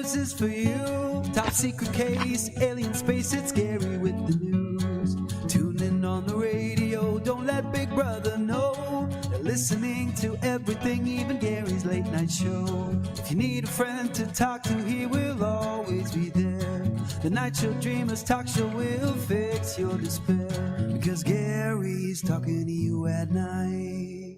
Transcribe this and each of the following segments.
this is for you. Top secret case, alien space, it's scary with the news. Tune in on the radio, don't let Big Brother know. They're listening to everything, even Gary's late night show. If you need a friend to talk to, he will always be there. The Night Show Dreamers talk show will fix your despair. Because Gary's talking to you at night.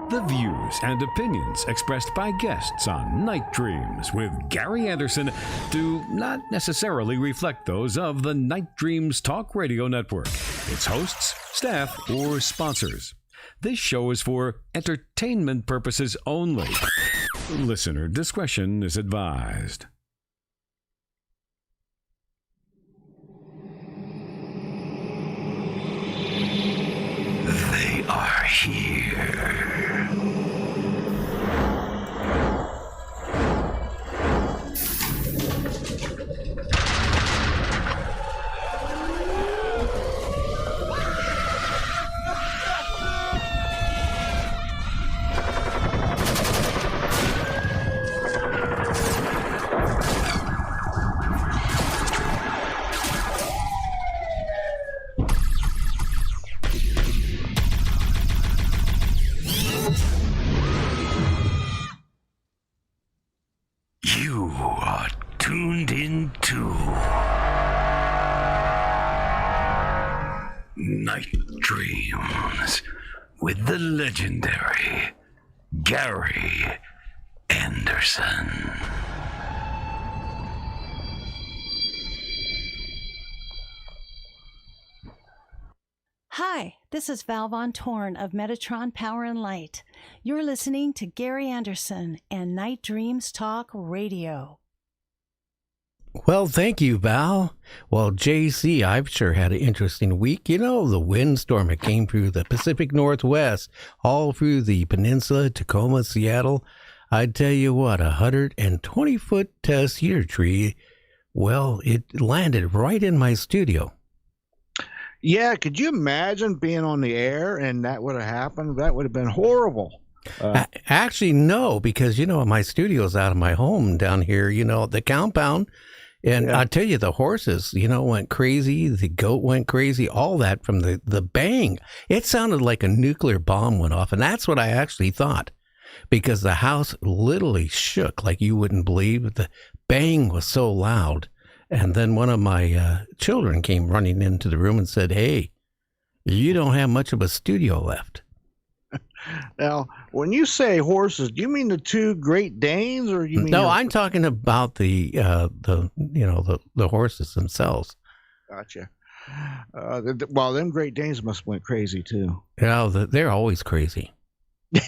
The views and opinions expressed by guests on Night Dreams with Gary Anderson do not necessarily reflect those of the Night Dreams Talk Radio Network, its hosts, staff, or sponsors. This show is for entertainment purposes only. Listener discretion is advised. They are here. You are tuned into Night Dreams with the legendary Gary Anderson. Hi, this is Val Von Torn of Metatron Power and Light. You're listening to Gary Anderson and Night Dreams Talk Radio. Well, thank you, Val. Well, JC, I've sure had an interesting week. You know, the windstorm that came through the Pacific Northwest, all through the peninsula, Tacoma, Seattle. I'd tell you what, 120-foot cedar tree, well, it landed right in my studio. Yeah, could you imagine being on the air and that would have happened? That would have been horrible. Actually, no, because, you know, my studio's out of my home down here, you know, the compound. And I tell you, the horses, you know, went crazy. The goat went crazy, all that from the bang. It sounded like a nuclear bomb went off. And that's what I actually thought, because the house literally shook like you wouldn't believe. The bang was so loud. And then one of my children came running into the room and said, "Hey, you don't have much of a studio left." Now, when you say horses, do you mean the two Great Danes, or you mean? No, I'm talking about the horses themselves. Gotcha. Well, them Great Danes must have went crazy too. Yeah, they're always crazy.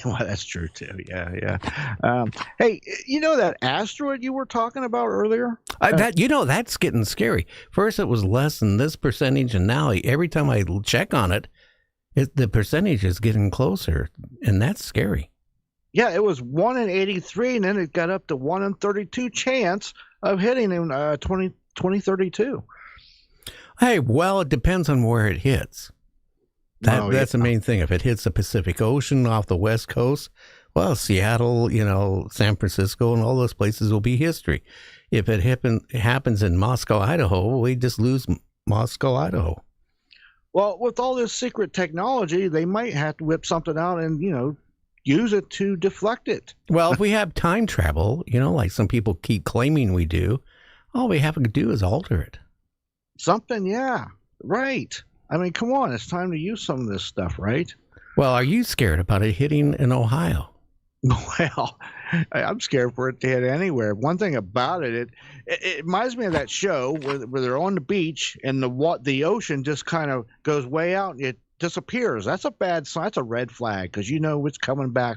Well, that's true too. Yeah. Hey, you know that asteroid you were talking about earlier? That's getting scary. First, it was less than this percentage, and now every time I check on it, the percentage is getting closer, and that's scary. Yeah, it was 1 in 83, and then it got up to 1 in 32 chance of hitting in 2032. Hey, well, it depends on where it hits. That's the main thing. If it hits the Pacific Ocean off the West Coast, well, Seattle, you know, San Francisco, and all those places will be history. If it happens in Moscow, Idaho, we just lose Moscow, Idaho. Well, with all this secret technology, they might have to whip something out and, you know, use it to deflect it. Well, if we have time travel, you know, like some people keep claiming we do, all we have to do is alter it. Something, yeah, right. I mean, come on, it's time to use some of this stuff, right? Well, are you scared about it hitting in Ohio? Well, I'm scared for it to hit anywhere. One thing about it reminds me of that show where they're on the beach and the ocean just kind of goes way out and it disappears. That's a bad sign. That's a red flag, because you know it's coming back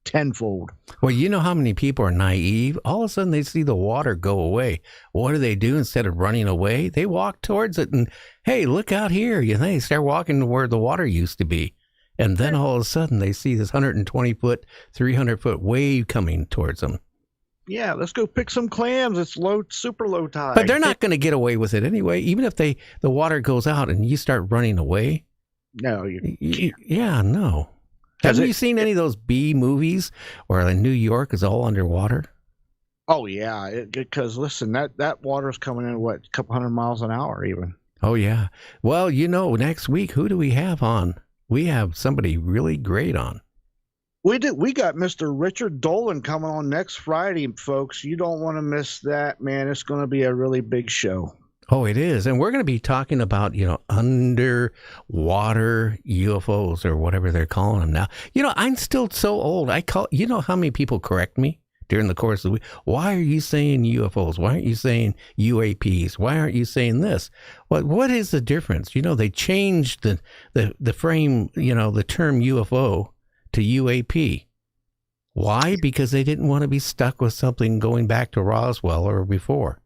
tenfold. Well, you know how many people are naive? All of a sudden they see the water go away. What do? Instead of running away, they walk towards it and, hey, look out here. They start walking to where the water used to be. And then all of a sudden they see this 120-foot, 300-foot wave coming towards them. Yeah, let's go pick some clams. It's super low tide. But they're not going to get away with it anyway. Even if the water goes out and you start running away. No. No. Have you seen any of those B movies where New York is all underwater? Oh yeah, because listen, that water's coming in a couple hundred miles an hour even. Oh yeah. Well, next week who do we have on? We have somebody really great on. We got Mr. Richard Dolan coming on next Friday, folks. You don't want to miss that, man. It's going to be a really big show. Oh, it is. And we're going to be talking about, underwater UFOs or whatever they're calling them now. I'm still so old. How many people correct me during the course of the week? Why are you saying UFOs? Why aren't you saying UAPs? Why aren't you saying this? What is the difference? They changed the frame, the term UFO to UAP. Why? Because they didn't want to be stuck with something going back to Roswell or before.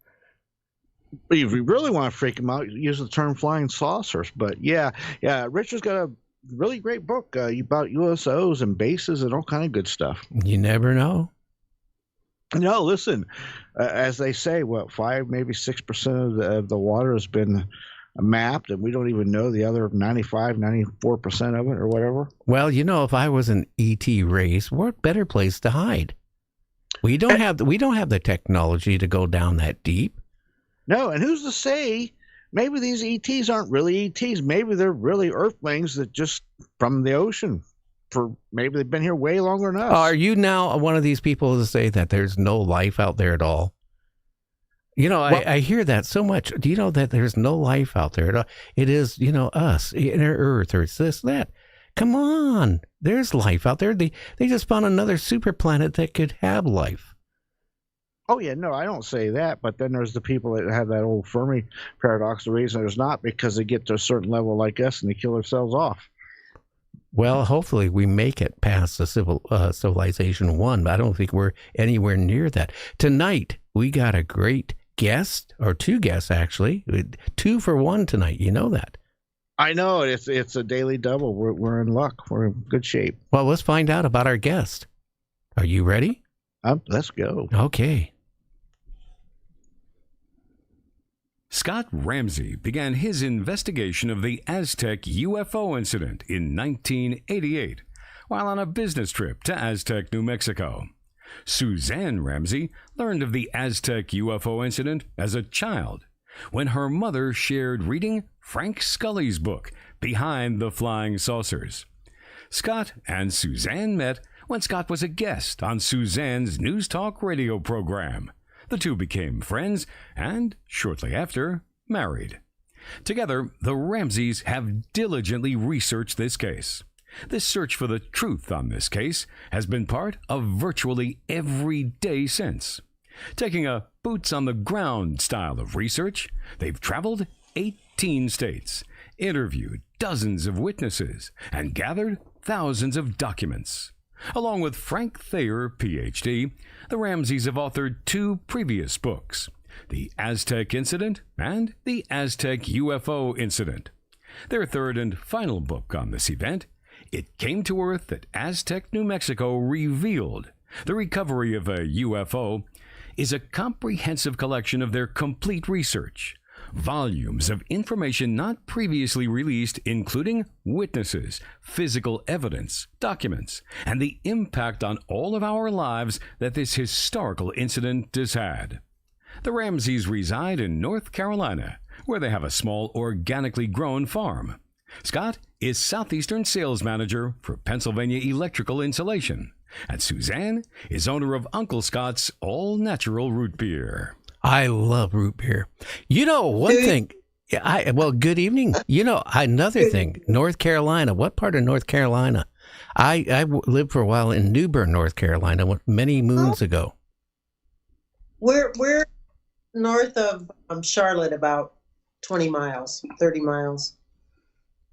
But if you really want to freak them out, use the term flying saucers. But yeah, Richard's got a really great book about USOs and bases and all kind of good stuff. You never know. No, listen, as they say, 5, maybe 6% of the water has been mapped, and we don't even know the other 95, 94% of it or whatever. Well, if I was an ET race, what better place to hide? We don't have the technology to go down that deep. No, and who's to say maybe these ETs aren't really ETs? Maybe they're really Earthlings that just from the ocean. Maybe they've been here way longer than us. Are you now one of these people to say that there's no life out there at all? I hear that so much. Do you know that there's no life out there at all? It is, us, inner Earth, or it's this, that. Come on. There's life out there. They just found another super planet that could have life. Oh, yeah, no, I don't say that. But then there's the people that have that old Fermi paradox. The reason there's not because they get to a certain level like us and they kill themselves off. Well, hopefully we make it past the civilization 1, but I don't think we're anywhere near that. Tonight, we got a great guest, or 2 guests actually, 2 for 1 tonight. You know that. I know, it's a daily double. We're in luck. We're in good shape. Well, let's find out about our guest. Are you ready? Let's go. Okay. Scott Ramsey began his investigation of the Aztec UFO incident in 1988 while on a business trip to Aztec, New Mexico. Suzanne Ramsey learned of the Aztec UFO incident as a child when her mother shared reading Frank Scully's book, Behind the Flying Saucers. Scott and Suzanne met when Scott was a guest on Suzanne's News Talk radio program. The two became friends and, shortly after, married. Together, the Ramseys have diligently researched this case. This search for the truth on this case has been part of virtually every day since. Taking a boots-on-the-ground style of research, they've traveled 18 states, interviewed dozens of witnesses, and gathered thousands of documents. Along with Frank Thayer, Ph.D., the Ramseys have authored 2 previous books, The Aztec Incident and The Aztec UFO Incident. Their 3rd and final book on this event, It Came to Earth at Aztec, New Mexico, Revealed, The Recovery of a UFO, is a comprehensive collection of their complete research. Volumes of information not previously released, including witnesses, physical evidence, documents, and the impact on all of our lives that this historical incident has had. The Ramseys reside in North Carolina, where they have a small organically grown farm. Scott is Southeastern Sales Manager for Pennsylvania Electrical Insulation, and Suzanne is owner of Uncle Scott's all-natural root beer. I love root beer. One thing. Good evening. Another thing. North Carolina. What part of North Carolina? I lived for a while in New Bern, North Carolina, many moons ago. We're north of Charlotte, about 20 miles, 30 miles.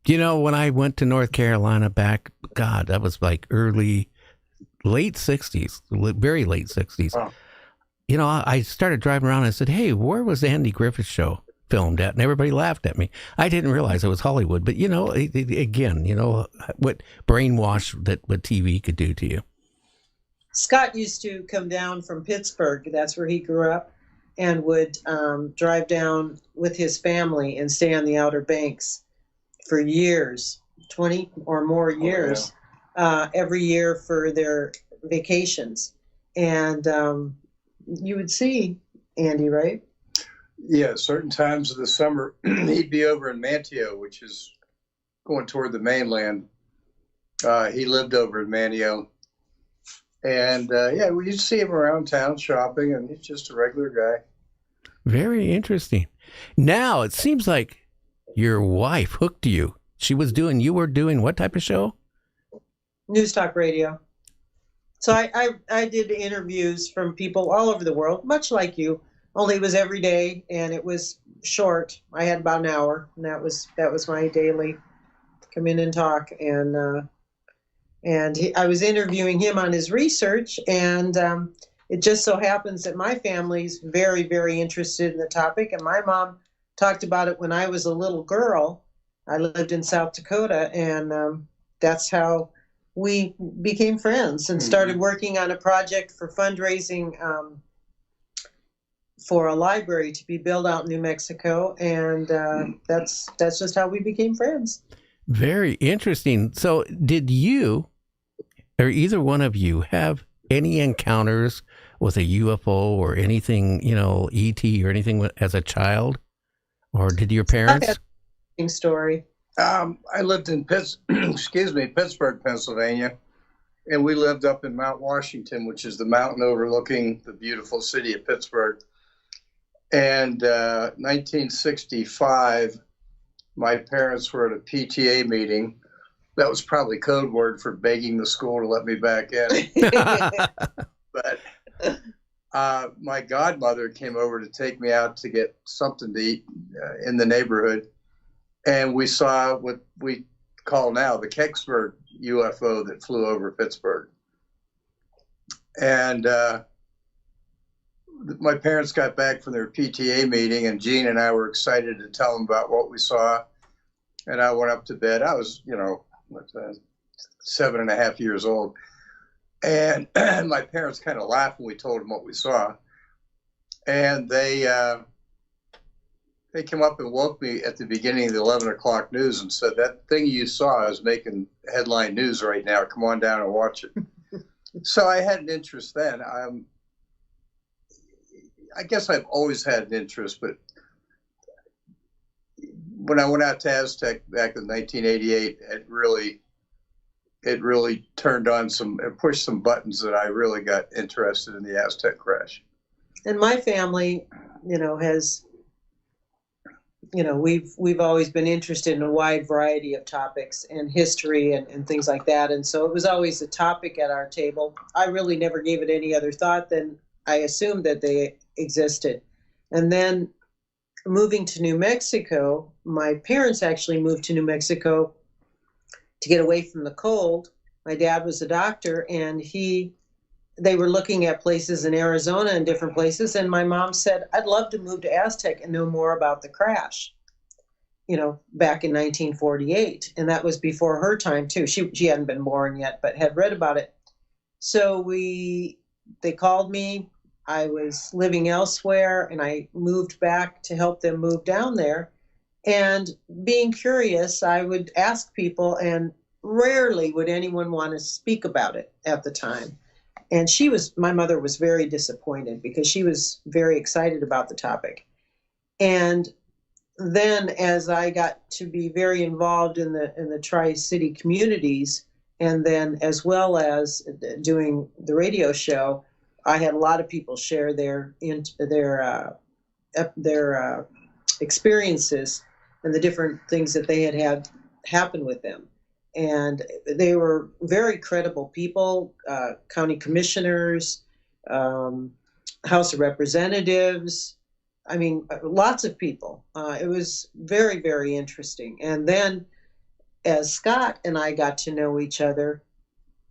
When I went to North Carolina back, God, that was like late 60s, very late 60s. Oh. I started driving around and I said, hey, where was the Andy Griffith Show filmed at? And everybody laughed at me. I didn't realize it was Hollywood. But, again, what brainwash that what TV could do to you. Scott used to come down from Pittsburgh. That's where he grew up, and would drive down with his family and stay on the Outer Banks for years, 20 or more years. every year for their vacations. And you would see Andy, right? Yeah, certain times of the summer, he'd be over in Manteo, which is going toward the mainland. He lived over in Manteo. And yeah, we used to see him around town shopping, and he's just a regular guy. Very interesting. Now, it seems like your wife hooked you. You were doing what type of show? News talk radio. So I did interviews from people all over the world, much like you, only it was every day and it was short. I had about an hour, and that was my daily come in and talk. And I was interviewing him on his research, and it just so happens that my family's very, very interested in the topic, and my mom talked about it when I was a little girl. I lived in South Dakota, and that's how we became friends and started working on a project for fundraising for a library to be built out in New Mexico, and that's just how we became friends. Very interesting. So did you, or either one of you, have any encounters with a UFO or anything, ET or anything as a child? Or did your parents? Story. I lived in Pittsburgh, Pennsylvania, and we lived up in Mount Washington, which is the mountain overlooking the beautiful city of Pittsburgh. And 1965, my parents were at a PTA meeting. That was probably code word for begging the school to let me back in. But my godmother came over to take me out to get something to eat in the neighborhood. And we saw what we call now the Kecksburg UFO that flew over Pittsburgh. And my parents got back from their PTA meeting, and Gene and I were excited to tell them about what we saw. And I went up to bed. I was, 7.5 years old. And my parents kind of laughed when we told them what we saw. And they came up and woke me at the beginning of the 11 o'clock news and said, "That thing you saw is making headline news right now. Come on down and watch it." So I had an interest then. I guess I've always had an interest, but when I went out to Aztec back in 1988, it really turned on it pushed some buttons that I really got interested in the Aztec crash. And my family, has, we've always been interested in a wide variety of topics and history and things like that. And so it was always a topic at our table. I really never gave it any other thought than I assumed that they existed. And then moving to New Mexico, my parents actually moved to New Mexico to get away from the cold. My dad was a doctor, and they were looking at places in Arizona and different places. And my mom said, "I'd love to move to Aztec and know more about the crash," back in 1948. And that was before her time too. She hadn't been born yet, but had read about it. So they called me. I was living elsewhere, and I moved back to help them move down there. And being curious, I would ask people, and rarely would anyone want to speak about it at the time. And my mother was very disappointed because she was very excited about the topic. And then as I got to be very involved in the Tri-City communities, and then as well as doing the radio show, I had a lot of people share their experiences and the different things that they had happen with them. And they were very credible people, county commissioners, House of Representatives. I mean, lots of people. It was very, very interesting. And then as Scott and I got to know each other,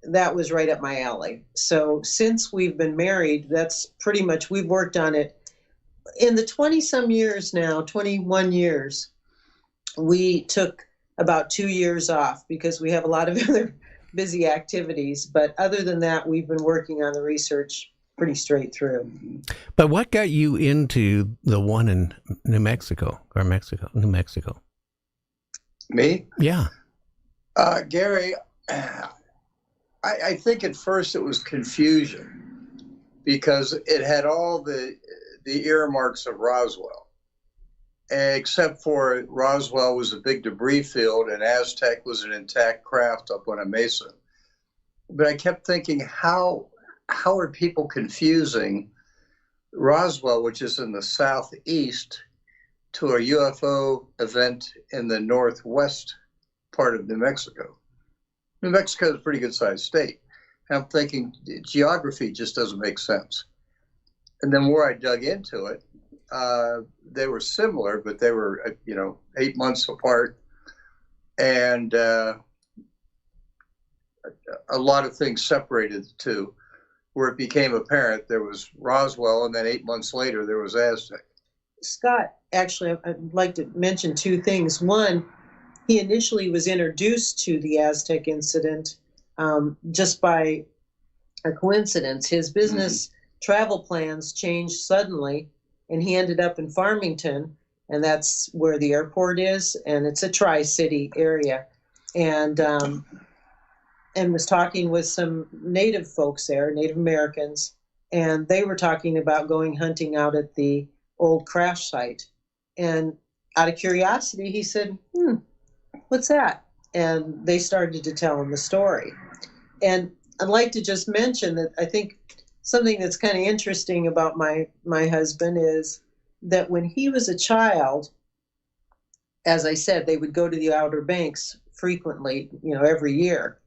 that was right up my alley. So since we've been married, that's pretty much, we've worked on it. In the 20-some years now, 21 years, we took about 2 years off because we have a lot of other busy activities. But other than that, we've been working on the research pretty straight through. But what got you into the one in New Mexico? Me? Yeah. Gary, I think at first it was confusion because it had all the earmarks of Roswell, except for Roswell was a big debris field and Aztec was an intact craft up on a mesa. But I kept thinking, how are people confusing Roswell, which is in the southeast, to a UFO event in the northwest part of New Mexico? New Mexico is a pretty good sized state. And I'm thinking geography just doesn't make sense. And then more I dug into it, they were similar, but they were, 8 months apart. And a lot of things separated the two, where it became apparent there was Roswell, and then 8 months later there was Aztec. Scott, actually, I'd like to mention two things. One, he initially was introduced to the Aztec incident just by a coincidence. His business travel plans changed suddenly, and he ended up in Farmington, and that's where the airport is, and it's a tri-city area. And was talking with some native folks there, Native Americans, and they were talking about going hunting out at the old crash site. And out of curiosity, he said, what's that? And they started to tell him the story. And I'd like to just mention that I think something that's kind of interesting about my husband is that when he was a child, as I said, they would go to the Outer Banks frequently, every year.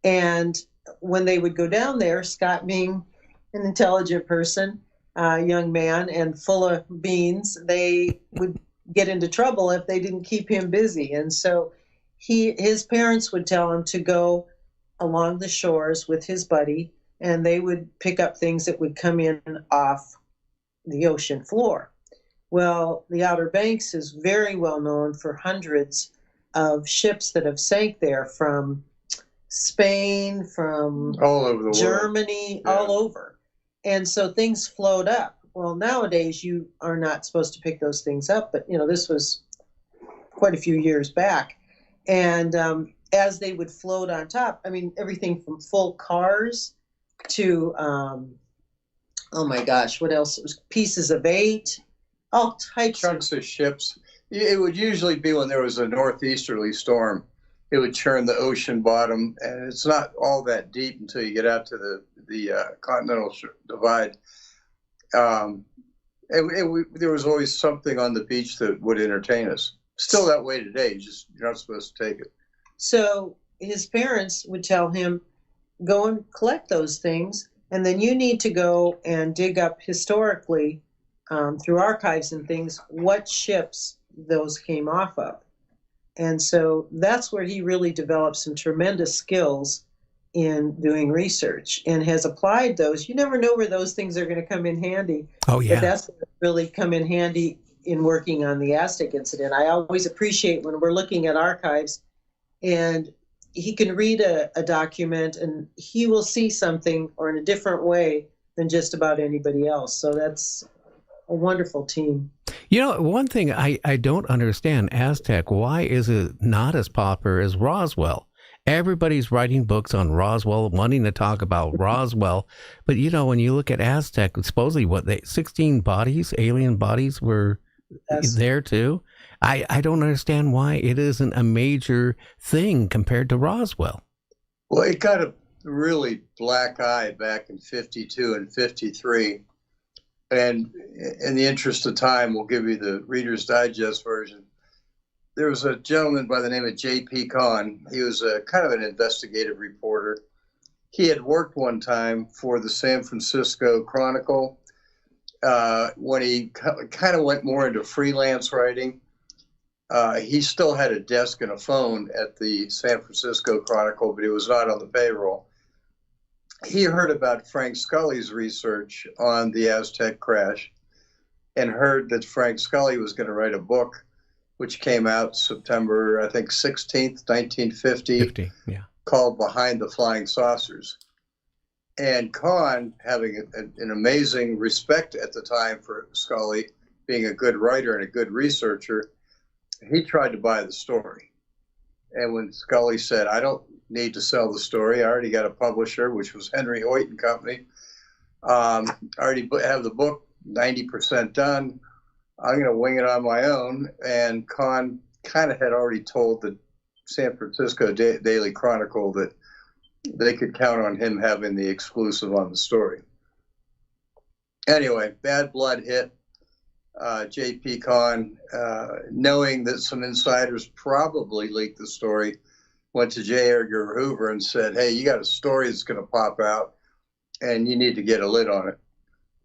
And when they would go down there, Scott being an intelligent person, young man, and full of beans, they would get into trouble if they didn't keep him busy. And so his parents would tell him to go along the shores with his buddy, and they would pick up things that would come in off the ocean floor. Well, the Outer Banks is very well known for hundreds of ships that have sank there from Spain, from all over the Germany, world. all over. And so things float up. Well, nowadays you are not supposed to pick those things up, but this was quite a few years back. And as they would float on top, everything from full cars to, oh my gosh, what else? It was pieces of 8, all types chunks of ships. It would usually be when there was a northeasterly storm. It would churn the ocean bottom, and it's not all that deep until you get out to the continental divide. There was always something on the beach that would entertain us. Still that way today. You're not supposed to take it. So his parents would tell him, go and collect those things, and then you need to go and dig up historically through archives and things what ships those came off of. And so that's where he really developed some tremendous skills in doing research and has applied those. You never know where those things are going to come in handy. Oh, yeah. But that's really come in handy in working on the Aztec incident. I always appreciate when we're looking at archives and he can read a document and he will see something or in a different way than just about anybody else. So that's a wonderful team. One thing I don't understand, Aztec, why is it not as popular as Roswell? Everybody's writing books on Roswell, wanting to talk about Roswell. But, when you look at Aztec, supposedly 16 bodies, alien bodies were there too. I don't understand why it isn't a major thing compared to Roswell. Well, it got a really black eye back in 52 and 53. And in the interest of time, we'll give you the Reader's Digest version. There was a gentleman by the name of J.P. Kahn. He was a kind of an investigative reporter. He had worked one time for the San Francisco Chronicle when he kind of went more into freelance writing. He still had a desk and a phone at the San Francisco Chronicle, but he was not on the payroll. He heard about Frank Scully's research on the Aztec crash and heard that Frank Scully was going to write a book, which came out September, I think, 16th, 1950, called Behind the Flying Saucers. And Kahn, having an amazing respect at the time for Scully, being a good writer and a good researcher, he tried to buy the story. And when Scully said, I don't need to sell the story. I already got a publisher, which was Henry Hoyt and Company. I already have the book 90% done. I'm going to wing it on my own. And Kahn kind of had already told the San Francisco Daily Chronicle that they could count on him having the exclusive on the story. Anyway, Bad Blood hit. J.P. Kahn, knowing that some insiders probably leaked the story, went to J. Edgar Hoover and said, hey, you got a story that's going to pop out, and you need to get a lid on it.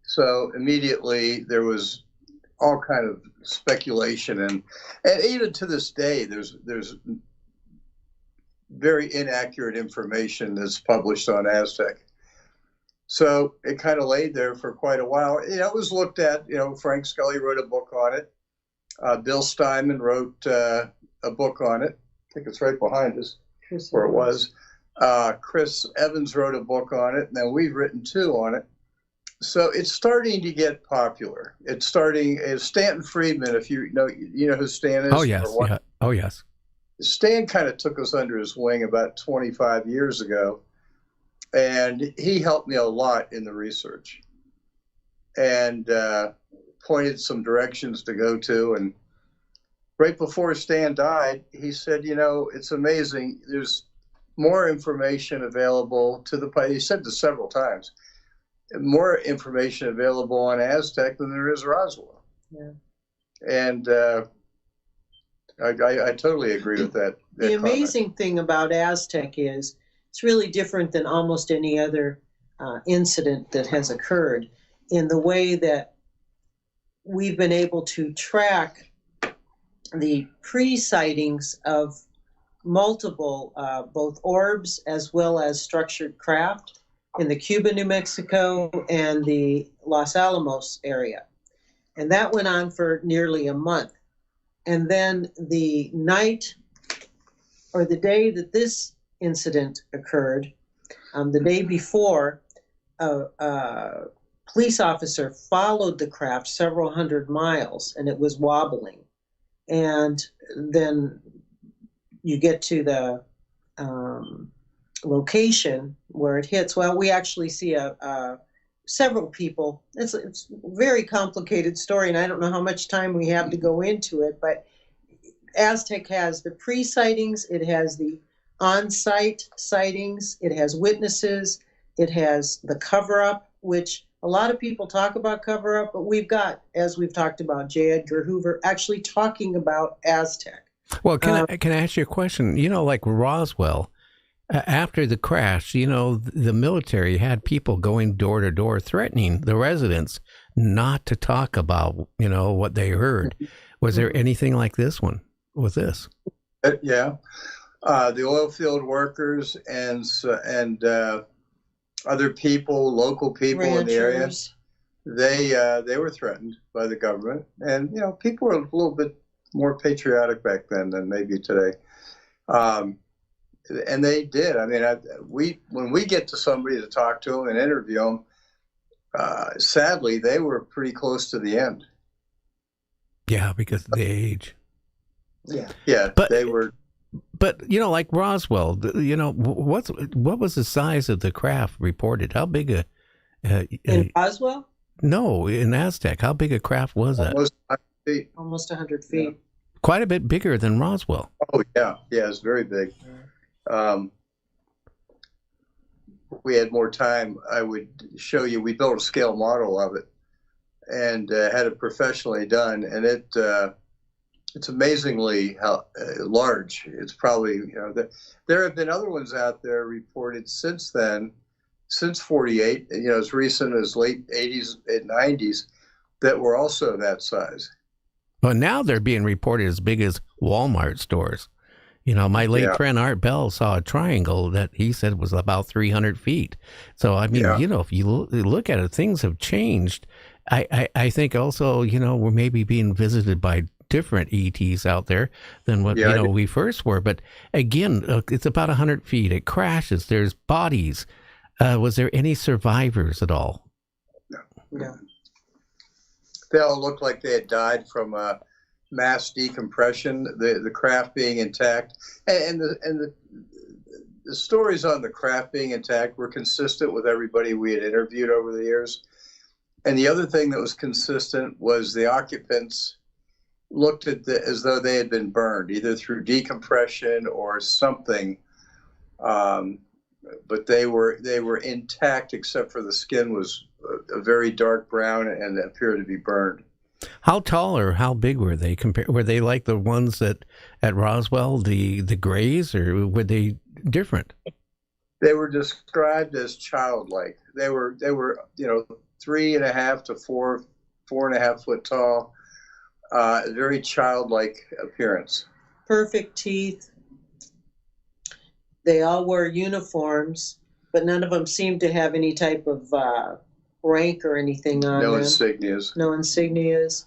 So immediately there was all kind of speculation, and even to this day, there's very inaccurate information that's published on Aztec. So it kind of laid there for quite a while. You know, it was looked at. You know, Frank Scully wrote a book on it. Bill Steinman wrote a book on it. I think it's right behind us, where it was. Chris Evans wrote a book on it, and then we've written 2 on it. So it's starting to get popular. It's starting. Stanton Friedman, if you know who Stan is. Oh yes, yeah. Oh yes. Stan kind of took us under his wing about 25 years ago. And he helped me a lot in the research and pointed some directions to go to. And right before Stan died, he said, you know, it's amazing. There's more information available to the public. He said this several times. More information available on Aztec than there is Roswell. Yeah. And I totally agree with that. The amazing thing about Aztec is it's really different than almost any other incident that has occurred in the way that we've been able to track the pre-sightings of multiple both orbs as well as structured craft in the Cuba, New Mexico, and the Los Alamos area. And that went on for nearly a month. And then the night or the day that this incident occurred, the day before, a police officer followed the craft several hundred miles, and it was wobbling. And then you get to the location where it hits. Well, we actually see several people. It's a very complicated story, and I don't know how much time we have to go into it, but Aztec has the pre-sightings, it has the on-site sightings, it has witnesses, it has the cover-up, which a lot of people talk about cover-up, but we've got, as we've talked about, J. Edgar Hoover actually talking about Aztec. Well, can I ask you a question? You know, like Roswell, after the crash, you know, the military had people going door to door threatening the residents not to talk about, you know, what they heard. Was there anything like this one with this? Yeah. The oil field workers and other people, local people in the area, they were threatened by the government. And, you know, people were a little bit more patriotic back then than maybe today. And they did. I mean, when we get to somebody to talk to them and interview them, sadly, they were pretty close to the end. Yeah, because of the age. Yeah. Yeah, but they were. But, you know, like Roswell, you know, what was the size of the craft reported? How big in Roswell? No, in Aztec. How big a craft was that? Almost 100 feet. Almost 100 feet. Yeah. Quite a bit bigger than Roswell. Oh, yeah. Yeah, it's very big. We had more time, I would show you. We built a scale model of it and had it professionally done. And it's amazingly large. It's probably, you know, there have been other ones out there reported since then, since 48, you know, as recent as late 80s and 90s, that were also that size. Well, now they're being reported as big as Walmart stores. You know, my late friend Art Bell saw a triangle that he said was about 300 feet. So, I mean, you know, if you look at it, things have changed. I think also, you know, we're maybe being visited by different ETs out there than what, you know, we first were. But again, it's about 100 feet. It crashes. There's bodies. Was there any survivors at all? No. They all looked like they had died from mass decompression, the craft being intact, and the stories on the craft being intact were consistent with everybody we had interviewed over the years. And the other thing that was consistent was the occupants looked at as though they had been burned, either through decompression or something. But they were intact, except for the skin was a very dark brown and appeared to be burned. How tall or how big were they? Were they like the ones at Roswell, the grays, or were they different? They were described as childlike. They were 3.5 to 4.5 foot tall. Very childlike appearance. Perfect teeth. They all wore uniforms, but none of them seemed to have any type of rank or anything on them. No insignias. No insignias.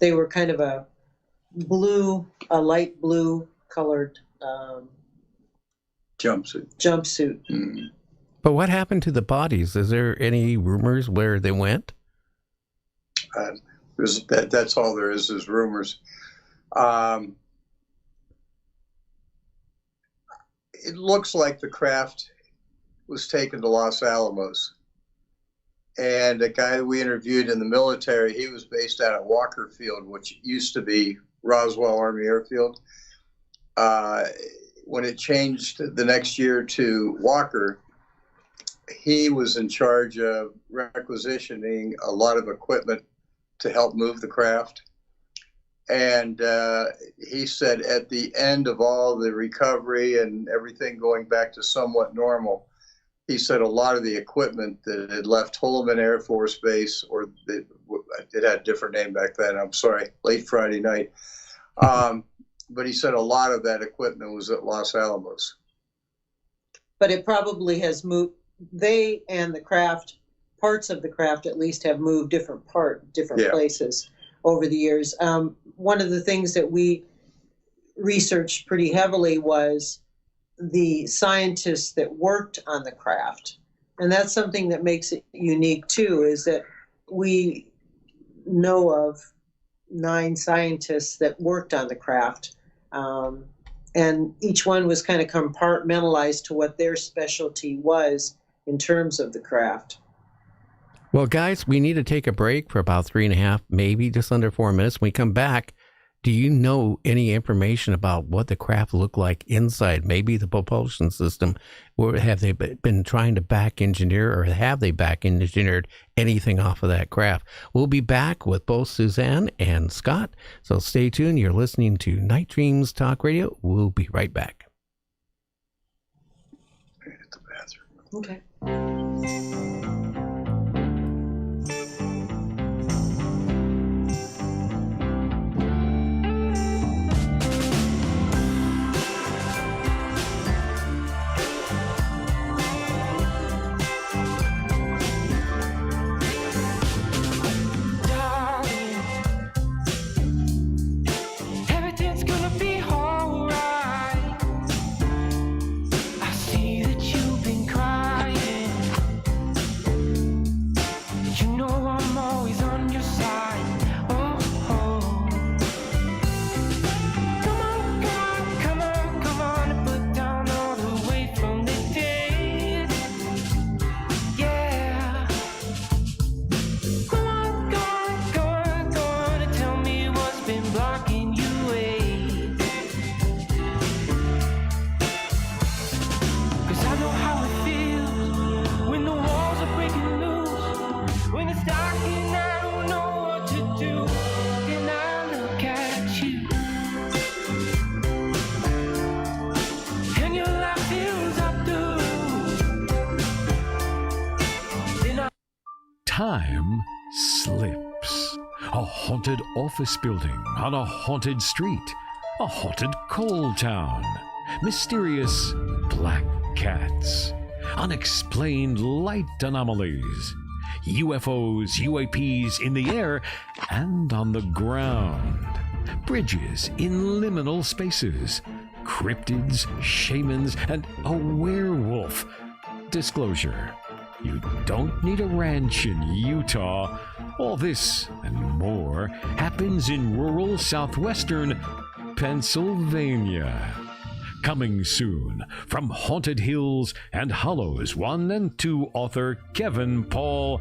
They were kind of a light blue colored jumpsuit. Mm. But what happened to the bodies? Is there any rumors where they went? That's all there is rumors. It looks like the craft was taken to Los Alamos. And a guy we interviewed in the military, he was based out at Walker Field, which used to be Roswell Army Airfield. When it changed the next year to Walker, he was in charge of requisitioning a lot of equipment to help move the craft. And he said at the end of all the recovery and everything going back to somewhat normal, he said a lot of the equipment that had left Holloman Air Force Base, or it had a different name back then, I'm sorry, late Friday night. But he said a lot of that equipment was at Los Alamos. But it probably has moved. They and the craft, parts of the craft at least, have moved different places over the years. One of the things that we researched pretty heavily was the scientists that worked on the craft. And that's something that makes it unique too, is that we know of 9 scientists that worked on the craft. And each one was kind of compartmentalized to what their specialty was in terms of the craft. Well, guys, we need to take a break for about 3.5, maybe just under 4 minutes. When we come back, do you know any information about what the craft looked like inside? Maybe the propulsion system, or have they been trying to back engineer, or have they back engineered anything off of that craft? We'll be back with both Suzanne and Scott. So stay tuned. You're listening to Night Dreams Talk Radio. We'll be right back. Okay. Time slips. A haunted office building on a haunted street. A haunted coal town. Mysterious black cats. Unexplained light anomalies. UFOs, UAPs in the air and on the ground. Bridges in liminal spaces. Cryptids, shamans, and a werewolf. Disclosure. You don't need a ranch in Utah. All this and more happens in rural southwestern Pennsylvania. Coming soon from Haunted Hills and Hollows 1 and 2 author Kevin Paul,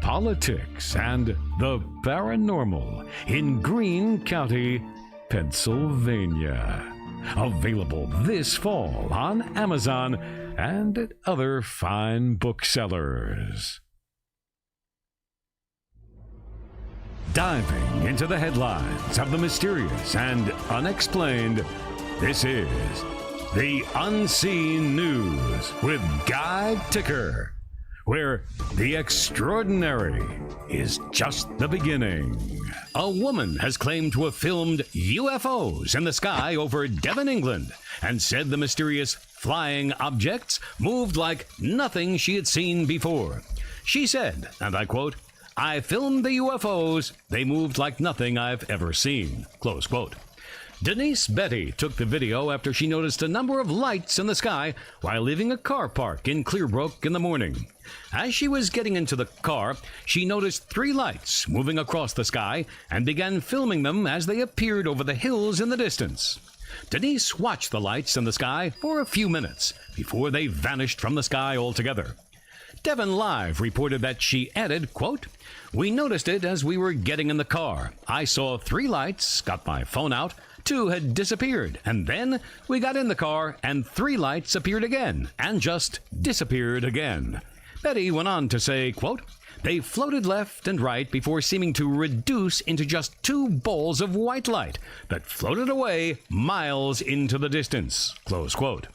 politics and the paranormal in Greene County, Pennsylvania. Available this fall on Amazon and at other fine booksellers. Diving into the headlines of the mysterious and unexplained, this is The Unseen News with Guy Ticker, where the extraordinary is just the beginning. A woman has claimed to have filmed UFOs in the sky over Devon, England, and said the mysterious flying objects moved like nothing she had seen before. She said, and I quote, "I filmed the UFOs. They moved like nothing I've ever seen." Close quote. Denise Betty took the video after she noticed a number of lights in the sky while leaving a car park in Clearbrook in the morning. As she was getting into the car, she noticed 3 lights moving across the sky and began filming them as they appeared over the hills in the distance. Denise watched the lights in the sky for a few minutes before they vanished from the sky altogether. Devon Live reported that she added, quote, "We noticed it as we were getting in the car. I saw 3 lights, got my phone out, 2 had disappeared, and then we got in the car and 3 lights appeared again and just disappeared again." Betty went on to say, quote, "They floated left and right before seeming to reduce into just 2 balls of white light that floated away miles into the distance." Close quote.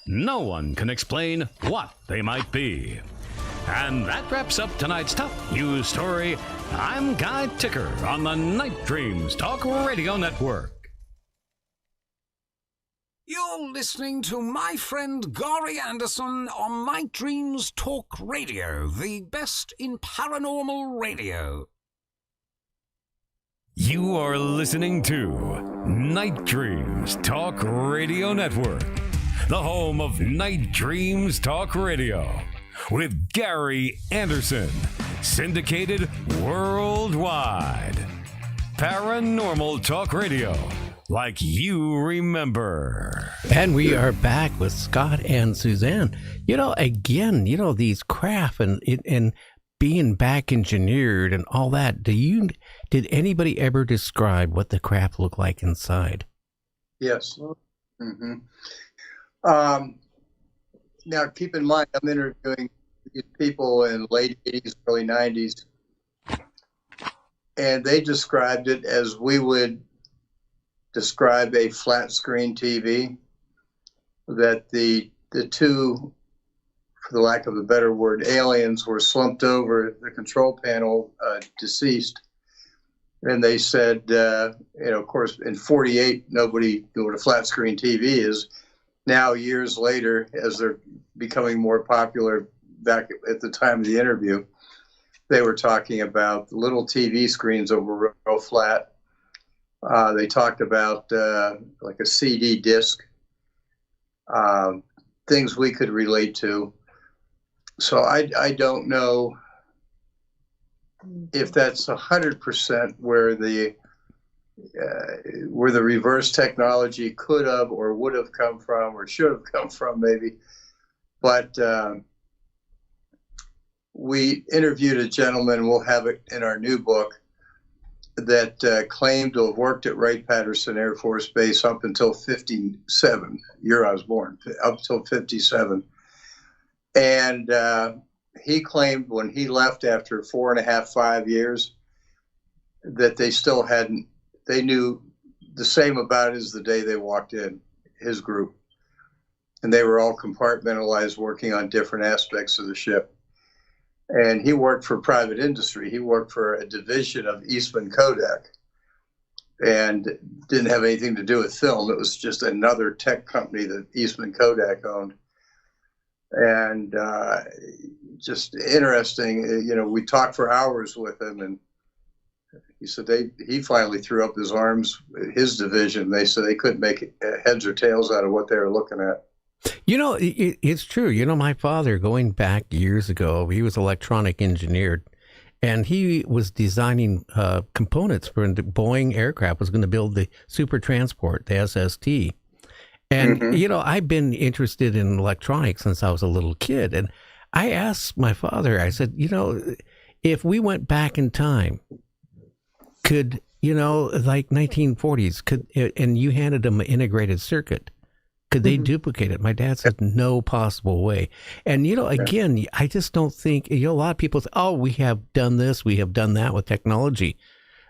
No one can explain what they might be. And that wraps up tonight's top news story. I'm Guy Ticker on the Night Dreams Talk Radio Network. You're listening to my friend Gary Anderson on Night Dreams Talk Radio, the best in paranormal radio. You are listening to Night Dreams Talk Radio Network, the home of Night Dreams Talk Radio, with Gary Anderson, syndicated worldwide. Paranormal Talk Radio, like you remember. And we are back with Scott and Suzanne. Again, these craft and being back engineered and all that. Did anybody ever describe what the craft looked like inside? Yes. Mm-hmm. Now, keep in mind, I'm interviewing these people in late 80s, early 90s, and they described it as we would describe a flat screen TV, that the 2, for the lack of a better word, aliens were slumped over the control panel, deceased. And they said, of course, in 48, nobody knew what a flat screen TV is. Now, years later, as they're becoming more popular, back at the time of the interview, they were talking about little TV screens that were real flat. They talked about like a CD disc, things we could relate to. So I don't know if that's 100% where the reverse technology could have or would have come from or should have come from, maybe. But we interviewed a gentleman, we'll have it in our new book, that claimed to have worked at Wright-Patterson Air Force Base up until 57, year I was born, up until 57. And he claimed when he left after 4.5, 5 years, that they knew the same about it as the day they walked in, his group. And they were all compartmentalized, working on different aspects of the ship. And he worked for private industry. He worked for a division of Eastman Kodak and didn't have anything to do with film. It was just another tech company that Eastman Kodak owned. And just interesting, we talked for hours with him, and he said he finally threw up his arms, his division. They said they couldn't make heads or tails out of what they were looking at. It's true. My father, going back years ago, he was electronic engineered, and he was designing components for the Boeing aircraft, was going to build the super transport, the SST. And, you know, I've been interested in electronics since I was a little kid. And I asked my father, I said, you know, if we went back in time, could, you know, like 1940s, and you handed them an integrated circuit, could they duplicate it? My dad said, no possible way. And, you know, again, I just don't think, you know, a lot of people say, oh, we have done this, we have done that with technology.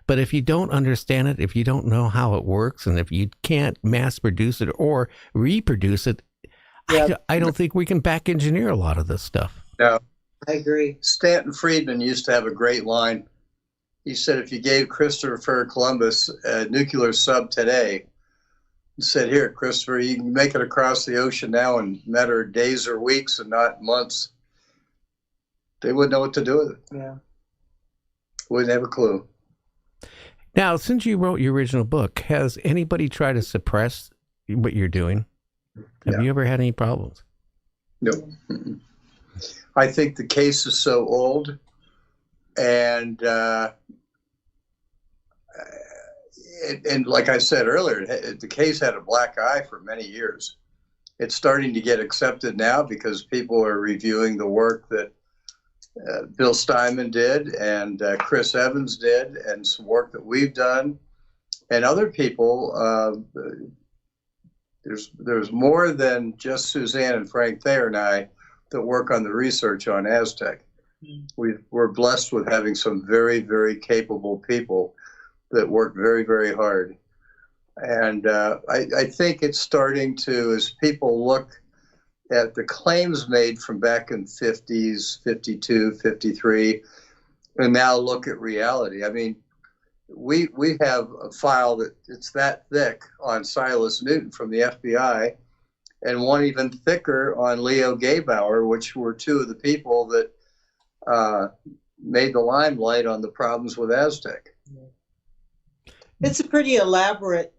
But if you don't understand it, if you don't know how it works, and if you can't mass produce it or reproduce it, I don't think we can back engineer a lot of this stuff. No, I agree. Stanton Friedman used to have a great line. He said, if you gave Christopher Columbus a nuclear sub today, he said, here, Christopher, you can make it across the ocean now in a matter of days or weeks and not months. They wouldn't know what to do with it. Yeah. Wouldn't have a clue. Now, since you wrote your original book, has anybody tried to suppress what you're doing? Have you ever had any problems? No. I think the case is so old, and like I said earlier, the case had a black eye for many years. It's starting to get accepted now because people are reviewing the work that Bill Steinman did and Chris Evans did, and some work that we've done, and other people. There's more than just Suzanne and Frank Thayer and I that work on the research on Aztec. We're blessed with having some very, very capable people that work very, very hard. And I think it's starting to, as people look at the claims made from back in 50s, 52, 53, and now look at reality. I mean, we have a file that it's that thick on Silas Newton from the FBI, and one even thicker on Leo Gabauer, which were two of the people that made the limelight on the problems with Aztec. It's a pretty elaborate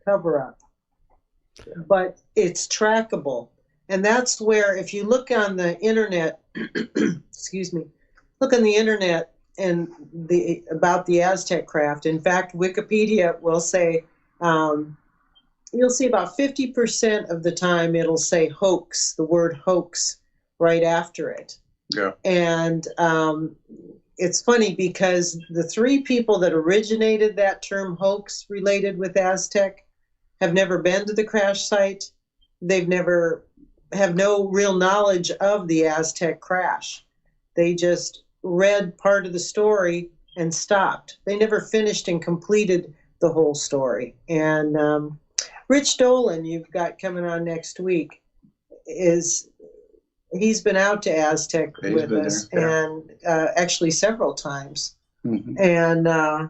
cover-up, but it's trackable. And that's where, if you look on the internet, excuse me, look on the internet and about the Aztec craft. In fact, Wikipedia will say, you'll see about 50% of the time it'll say hoax, the word hoax, right after it. Yeah. And it's funny because the three people that originated that term hoax related with Aztec have never been to the crash site. They've never have no real knowledge of the Aztec crash. They just read part of the story and stopped. They never finished and completed the whole story. And Rich Dolan, you've got coming on next week, he's been out to Aztec with us, and actually several times. And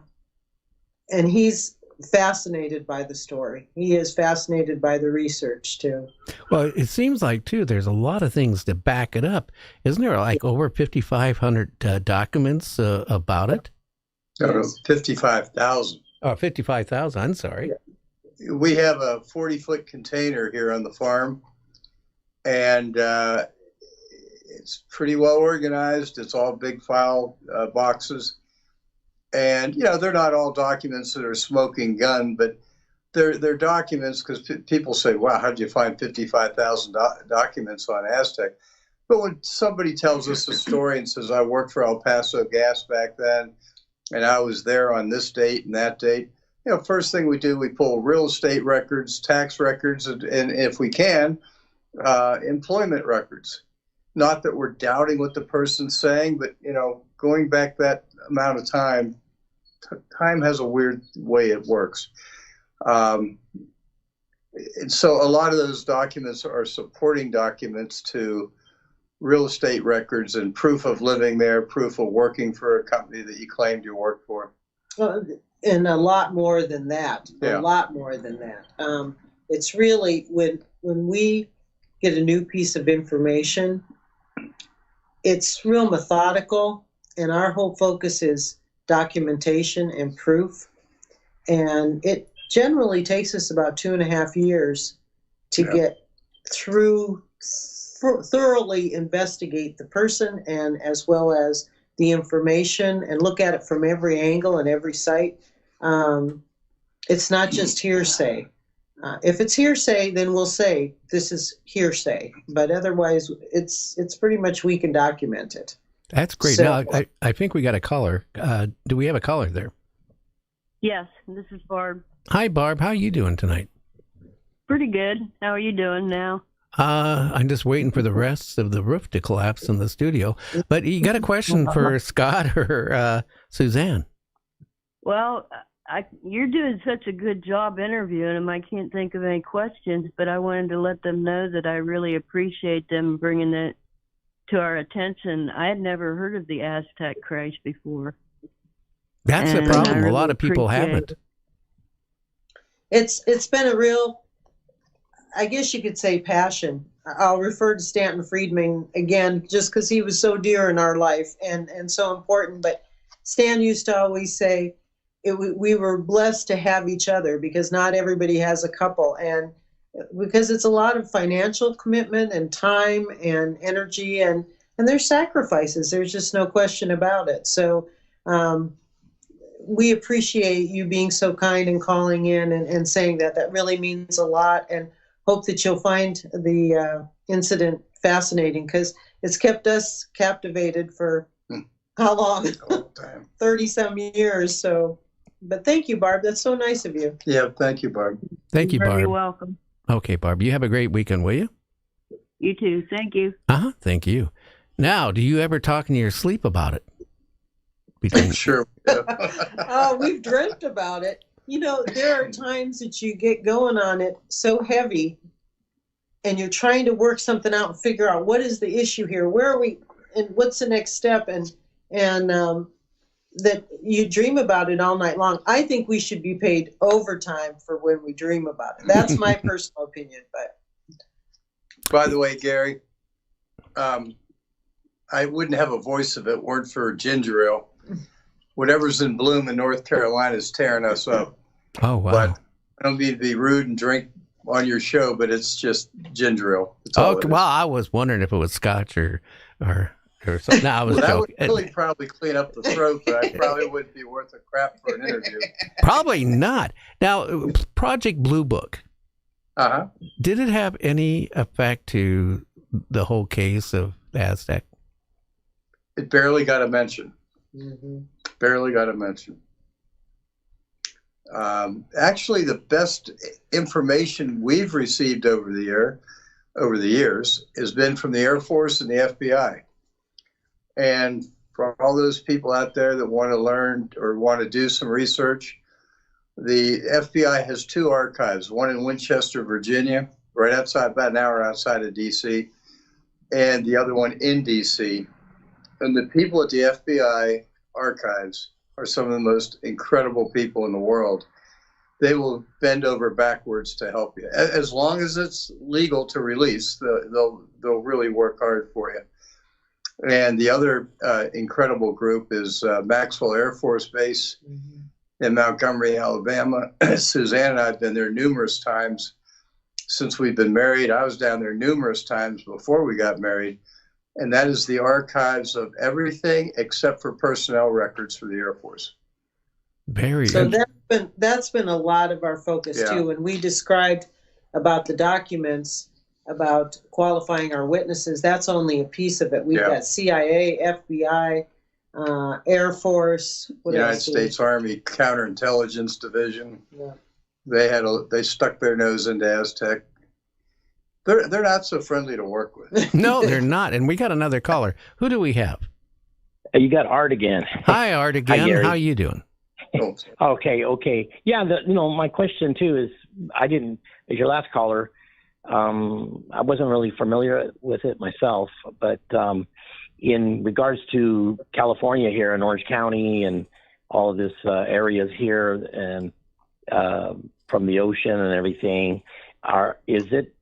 he's fascinated by the story. He is fascinated by the research too. Well, it seems like too there's a lot of things to back it up. Isn't there like over 5,500 documents about it? No, 55,000. Oh, 55,000. I'm sorry. We have a 40-foot container here on the farm, and it's pretty well organized. It's all big file boxes. And, you know, they're not all documents that are smoking gun, but they're documents because people say, wow, how did you find 55,000 documents on Aztec? But when somebody tells us a story and says, I worked for El Paso Gas back then, and I was there on this date and that date, you know, first thing we do, we pull real estate records, tax records, and if we can, employment records. Not that we're doubting what the person's saying, but, you know, going back that amount of time, time has a weird way it works. And so a lot of those documents are supporting documents to real estate records and proof of living there, proof of working for a company that you claimed you worked for. And a lot more than that. A lot more than that. It's really when we get a new piece of information, it's real methodical, and our whole focus is documentation and proof. And it generally takes us about 2.5 years to get through, thoroughly investigate the person and as well as the information and look at it from every angle and every site. It's not just hearsay. If it's hearsay, then we'll say this is hearsay. But otherwise, it's pretty much we can document it. That's great. So- Now, I think we got a caller. Do we have a caller there? Yes, this is Barb. Hi, Barb. How are you doing tonight? Pretty good. How are you doing now? I'm just waiting for the rest of the roof to collapse in the studio. But you got a question for Scott or Suzanne? Well, you're doing such a good job interviewing them. I can't think of any questions, but I wanted to let them know that I really appreciate them bringing it to our attention. I had never heard of the Aztec crash before. That's the And problem. I A really lot of people appreciate haven't. It's been a real, I guess you could say, passion. I'll refer to Stanton Friedman again, just because he was so dear in our life and so important. But Stan used to always say, we were blessed to have each other because not everybody has a couple. And because it's a lot of financial commitment and time and energy and there's sacrifices. There's just no question about it. So we appreciate you being so kind and calling in and saying that. That really means a lot, and hope that you'll find the incident fascinating because it's kept us captivated for how long? 30-some years. So, but thank you, Barb. That's so nice of you. Yeah, thank you, Barb. Thank you, Barb. You're welcome. Okay, Barb. You have a great weekend, will you? You too. Thank you. Thank you. Now, do you ever talk in your sleep about it? Sure. Yeah. Oh, we've dreamt about it. You know, there are times that you get going on it so heavy and you're trying to work something out and figure out what is the issue here? Where are we and what's the next step? And that you dream about it all night long. I think we should be paid overtime for when we dream about it. That's my personal opinion. But By the way, Gary, I wouldn't have a voice if it weren't for ginger ale. Whatever's in bloom in North Carolina is tearing us up. Oh, wow. But I don't mean to be rude and drink on your show, but it's just ginger ale. That's all it is. Well, I was wondering if it was scotch or something. No, I was Well, that would joking. really probably clean up the throat, but I probably wouldn't be worth a crap for an interview. Probably not. Now, Project Blue Book, did it have any effect to the whole case of the Aztec? It barely got a mention. mm-hmm. Barely got a mention. Actually, the best information we've received over the years has been from the Air Force and the FBI. And for all those people out there that want to learn or want to do some research, the FBI has two archives, one in Winchester, Virginia, right outside, about an hour outside of D.C., and the other one in D.C. And the people at the FBI archives are some of the most incredible people in the world. They will bend over backwards to help you. As long as it's legal to release, they'll really work hard for you. And the other incredible group is Maxwell Air Force Base in Montgomery, Alabama. Suzanne and I have been there numerous times since we've been married. I was down there numerous times before we got married. And that is the archives of everything except for personnel records for the Air Force. So that's been a lot of our focus too. When we described about the documents, about qualifying our witnesses, that's only a piece of it. We've got CIA, FBI, Air Force, United States Army Counterintelligence Division. Yeah. They stuck their nose into Aztec. They're not so friendly to work with. No, they're not. And we got another caller. Who do we have? You got Art again. Hi, Art again. Hi, how you doing? Okay. Yeah, my question too is, as your last caller, I wasn't really familiar with it myself, but in regards to California here in Orange County and all of this areas here and from the ocean and everything, is it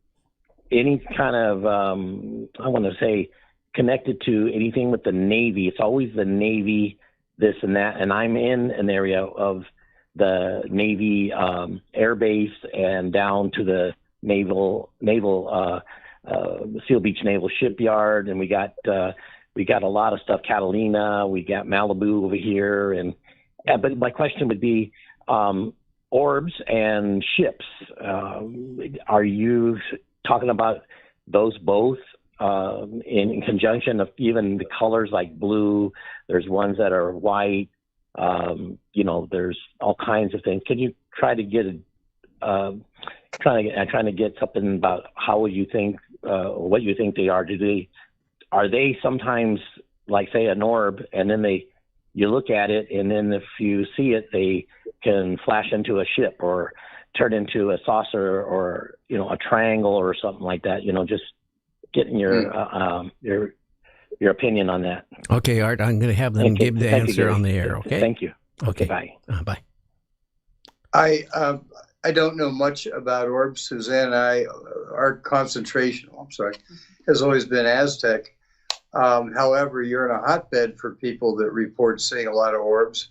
any kind of, I want to say, connected to anything with the Navy? It's always the Navy, this and that. And I'm in an area of the Navy Air Base and down to the Naval Seal Beach Naval Shipyard. And we got a lot of stuff, Catalina, we got Malibu over here. But my question would be, orbs and ships. Are you talking about those both in conjunction of even the colors like blue? There's ones that are white. There's all kinds of things. Can you try to get trying to get something about how would you think, what you think they are? Are they sometimes like, say, an orb, and then you look at it, and then if you see it, they can flash into a ship or turn into a saucer or a triangle or something like that? Just getting your opinion on that. Okay, Art, I'm going to have them give the answer on the air. Okay. Thank you. Okay. Bye. Bye. I don't know much about orbs. Suzanne and our concentration, has always been Aztec. However, you're in a hotbed for people that report seeing a lot of orbs.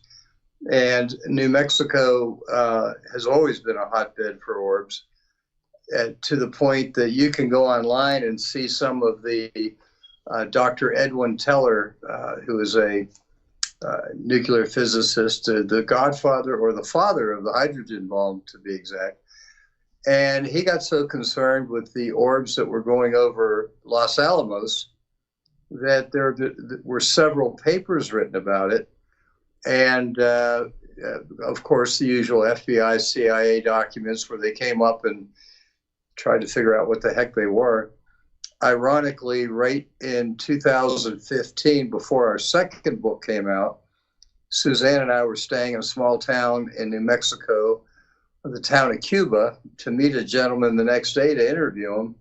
And New Mexico has always been a hotbed for orbs, to the point that you can go online and see some of the Dr. Edwin Teller, who is a nuclear physicist, the godfather or the father of the hydrogen bomb, to be exact. And he got so concerned with the orbs that were going over Los Alamos that there were several papers written about it. And of course, the usual FBI, CIA documents where they came up and tried to figure out what the heck they were. Ironically, right in 2015, before our second book came out, Suzanne and I were staying in a small town in New Mexico, the town of Cuba, to meet a gentleman the next day to interview him.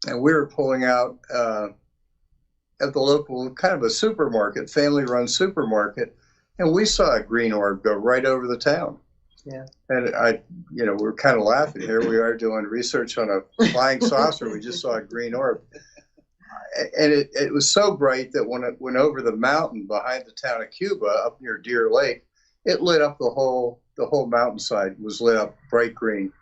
And we were pulling out at the local kind of a supermarket, family-run supermarket, and we saw a green orb go right over the town. Yeah. And we're kind of laughing. Here we are doing research on a flying saucer. We just saw a green orb. And it was so bright that when it went over the mountain behind the town of Cuba, up near Deer Lake, it lit up the whole mountainside was lit up bright green.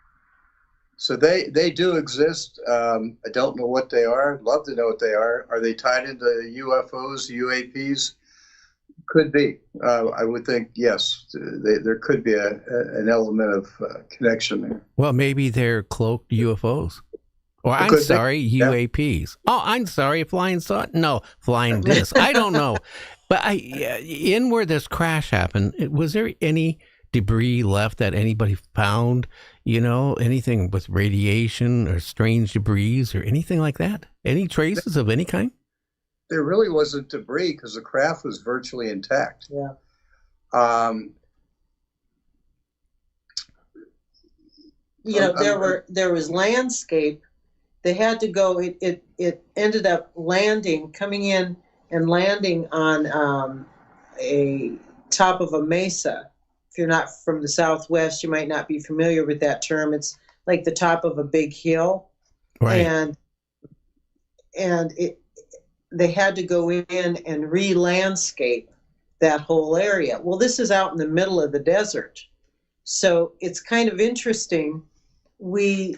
So they do exist. I don't know what they are. I'd love to know what they are. Are they tied into UFOs, UAPs? Could be. I would think, yes, there could be an element of connection there. Well, maybe they're cloaked UFOs. Or UAPs. Oh, I'm sorry, flying disc. I don't know. But in where this crash happened, was there any debris left that anybody found? Anything with radiation or strange debris or anything like that? Any traces of any kind? There really wasn't debris because the craft was virtually intact. Yeah. There was landscape. They had to go. It ended up coming in and landing on a top of a mesa. If you're not from the Southwest, you might not be familiar with that term. It's like the top of a big hill, right. And they had to go in and re-landscape that whole area. Well, this is out in the middle of the desert, so it's kind of interesting. We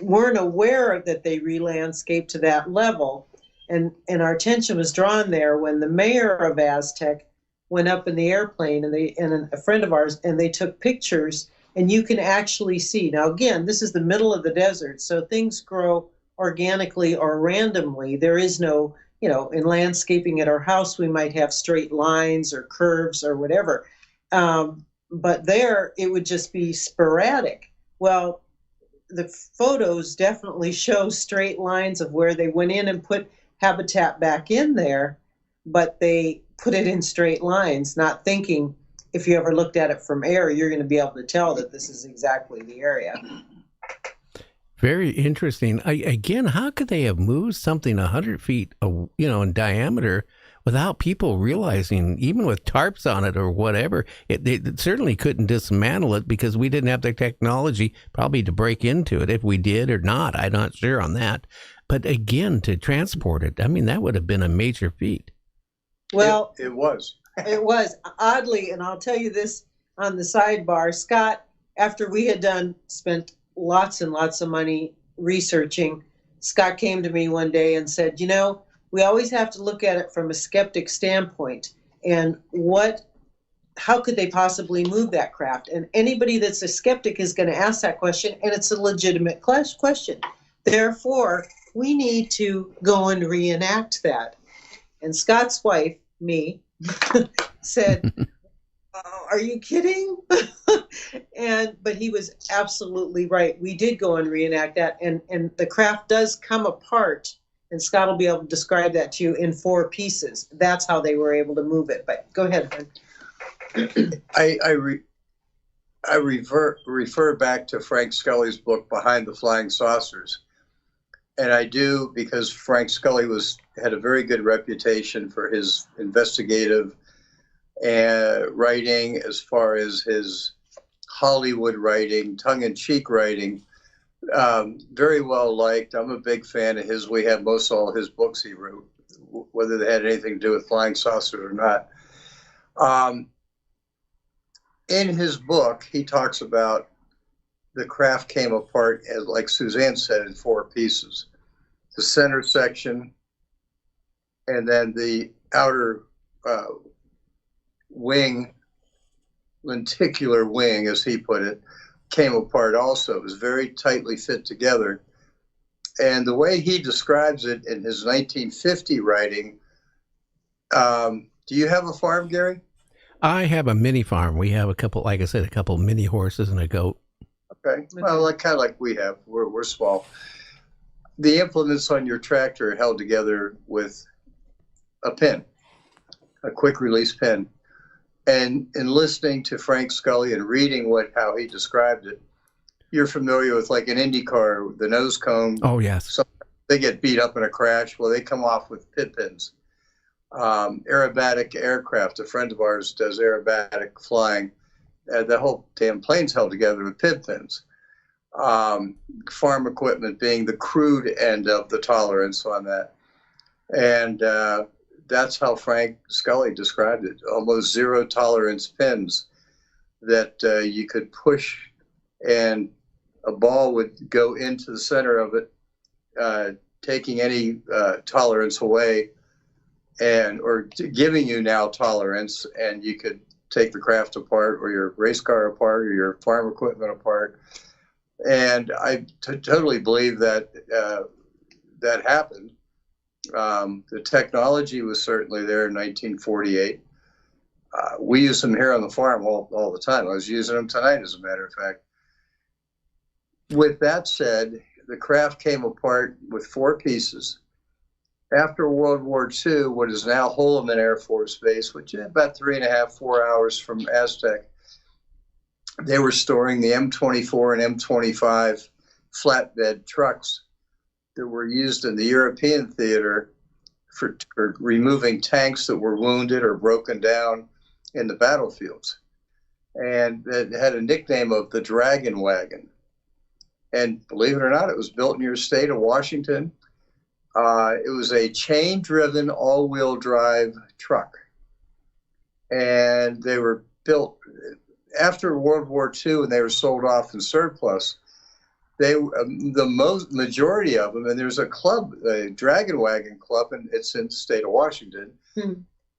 weren't aware that they re-landscaped to that level, and our attention was drawn there when the mayor of Aztec went up in the airplane and a friend of ours, and they took pictures, and you can actually see. Now, again, this is the middle of the desert, so things grow organically or randomly. There is no, in landscaping at our house, we might have straight lines or curves or whatever. But there, it would just be sporadic. Well, the photos definitely show straight lines of where they went in and put habitat back in there, but they put it in straight lines, not thinking if you ever looked at it from air, you're going to be able to tell that this is exactly the area. Very interesting. Again, how could they have moved something 100 feet, in diameter without people realizing, even with tarps on it or whatever? They certainly couldn't dismantle it because we didn't have the technology probably to break into it. If we did or not, I'm not sure on that. But again, to transport it, that would have been a major feat. Well, it was. It was. Oddly, and I'll tell you this on the sidebar, Scott, after we had spent lots and lots of money researching, Scott came to me one day and said, we always have to look at it from a skeptic standpoint. And what how could they possibly move that craft? And anybody that's a skeptic is going to ask that question, and it's a legitimate question. Therefore, we need to go and reenact that. And Scott's wife, me, said, are you kidding? But he was absolutely right. We did go and reenact that, and the craft does come apart, and Scott will be able to describe that to you in 4 pieces. That's how they were able to move it. But go ahead, Frank. I refer back to Frank Scully's book, Behind the Flying Saucers. And I do because Frank Scully had a very good reputation for his investigative writing, as far as his Hollywood writing, tongue-in-cheek writing. Very well liked. I'm a big fan of his. We have most all his books he wrote, whether they had anything to do with flying saucers or not. In his book, he talks about the craft came apart, as, like Suzanne said, in 4 pieces. The center section, and then the outer wing, lenticular wing, as he put it, came apart also. It was very tightly fit together. And the way he describes it in his 1950 writing, do you have a farm, Gary? I have a mini farm. We have a couple, like I said, a couple mini horses and a goat. Okay. Well, kind of like we have. We're small. The implements on your tractor are held together with a pin, a quick release pin. And in listening to Frank Scully and reading how he described it, you're familiar with like an Indy car, the nose cone. Oh, yes. They get beat up in a crash. Well, they come off with pit pins. Aerobatic aircraft, a friend of ours does aerobatic flying. The whole damn plane's held together with pit pins. Farm equipment being the crude end of the tolerance on that. And that's how Frank Scully described it. Almost zero tolerance pins that you could push, and a ball would go into the center of it, taking any tolerance away, or giving you now tolerance, and you could take the craft apart, or your race car apart, or your farm equipment apart. And I totally believe that that happened. The technology was certainly there in 1948. We use them here on the farm all the time. I was using them tonight, as a matter of fact. With that said, the craft came apart with 4 pieces. After World War II, what is now Holloman Air Force Base, which is about 3.5-4 hours from Aztec, they were storing the M24 and M25 flatbed trucks that were used in the European theater for removing tanks that were wounded or broken down in the battlefields. And it had a nickname of the Dragon Wagon. And believe it or not, it was built in your state of Washington. It was a chain-driven, all-wheel drive truck. And they were built after World War II, and they were sold off in surplus. The majority of them, and there's a club, a Dragon Wagon Club, and it's in the state of Washington.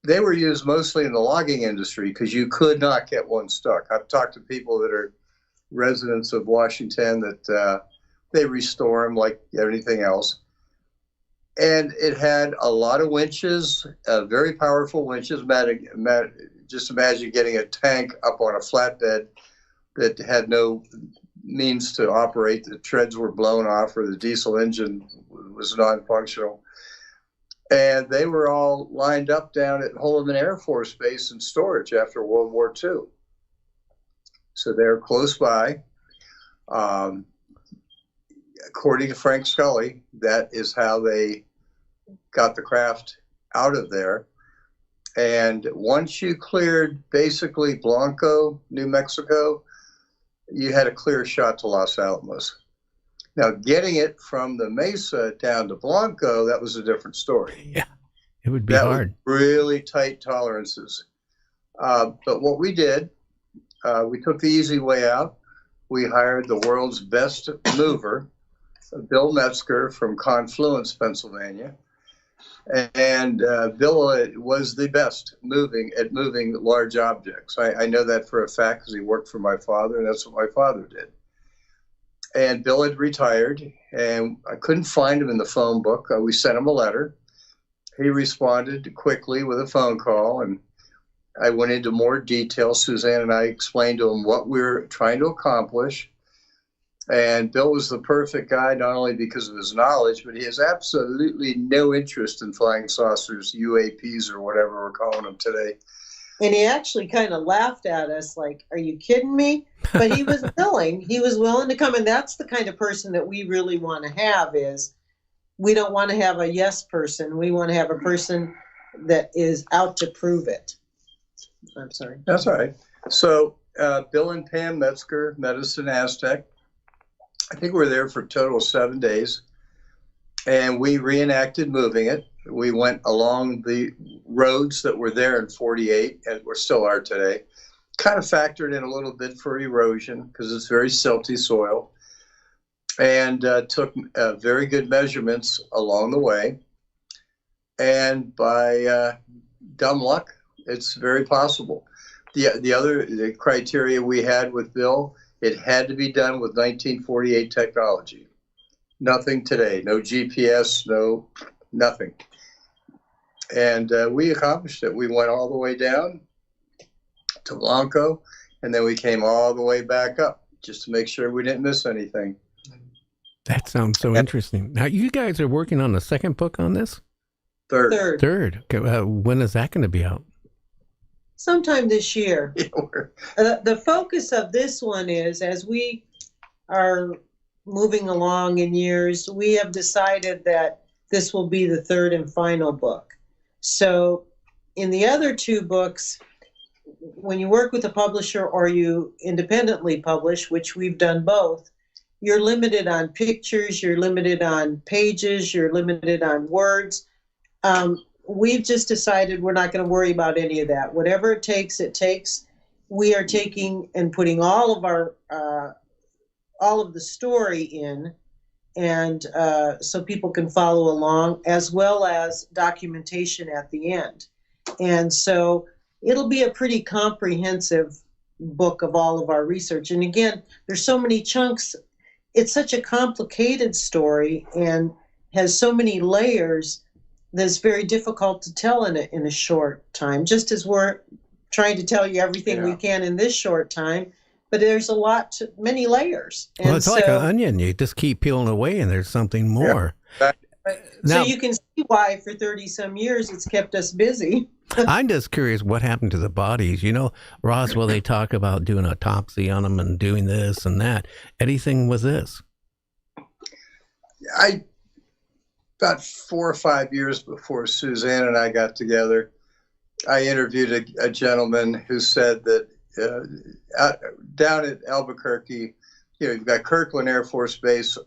They were used mostly in the logging industry because you could not get one stuck. I've talked to people that are residents of Washington that they restore them like anything else. And it had a lot of winches, very powerful winches. Just imagine getting a tank up on a flatbed that had no means to operate. The treads were blown off, or the diesel engine was non-functional. And they were all lined up down at Holloman Air Force Base in storage after World War II. So they're close by. According to Frank Scully, that is how they got the craft out of there. And once you cleared basically Blanco, New Mexico, you had a clear shot to Los Alamos. Now, getting it from the Mesa down to Blanco, that was a different story. Yeah, it would be hard. Really tight tolerances. But what we did, we took the easy way out. We hired the world's best mover, Bill Metzger from Confluence, Pennsylvania. And Bill was the best moving large objects. I know that for a fact because he worked for my father, and that's what my father did. And Bill had retired, and I couldn't find him in the phone book. We sent him a letter. He responded quickly with a phone call, and I went into more detail. Suzanne and I explained to him what we were trying to accomplish. And Bill was the perfect guy, not only because of his knowledge, but he has absolutely no interest in flying saucers, UAPs, or whatever we're calling them today. And he actually kind of laughed at us like, are you kidding me? But he was willing. He was willing to come. And that's the kind of person that we really want to have is we don't want to have a yes person. We want to have a person that is out to prove it. I'm sorry. That's all right. So Bill and Pam Metzger met us in Aztec. I think we were there for a total of 7 days, and we reenacted moving it. We went along the roads that were there in 48 and were still are today. Kind of factored in a little bit for erosion because it's very silty soil, and took very good measurements along the way. And by dumb luck, it's very possible. The criteria we had with Bill, it had to be done with 1948 technology. Nothing today, no GPS, nothing. And we accomplished it. We went all the way down to Blanco, and then we came all the way back up just to make sure we didn't miss anything. That sounds so interesting. Now, you guys are working on the second book on this? Third. Okay, when is that going to be out? Sometime this year. The focus of this one is, as we are moving along in years, we have decided that this will be the third and final book. So in the other two books, when you work with a publisher or you independently publish, which we've done both, you're limited on pictures, you're limited on pages, you're limited on words. We've just decided we're not going to worry about any of that. Whatever it takes, it takes. We are taking and putting all of our all of the story in, and so people can follow along, as well as documentation at the end. And so it'll be a pretty comprehensive book of all of our research. And again, there's so many chunks. It's such a complicated story and has so many layers that's very difficult to tell in a short time, just as we're trying to tell you everything we can in this short time. But there's many layers. And well, it's like an onion. You just keep peeling away and there's something more. Yeah. Now, so you can see why for 30-some years it's kept us busy. I'm just curious what happened to the bodies. You know, Roswell, they talk about doing autopsy on them and doing this and that. Anything with this? About 4 or 5 years before Suzanne and I got together, I interviewed a gentleman who said that down at Albuquerque, you've got Kirkland Air Force Base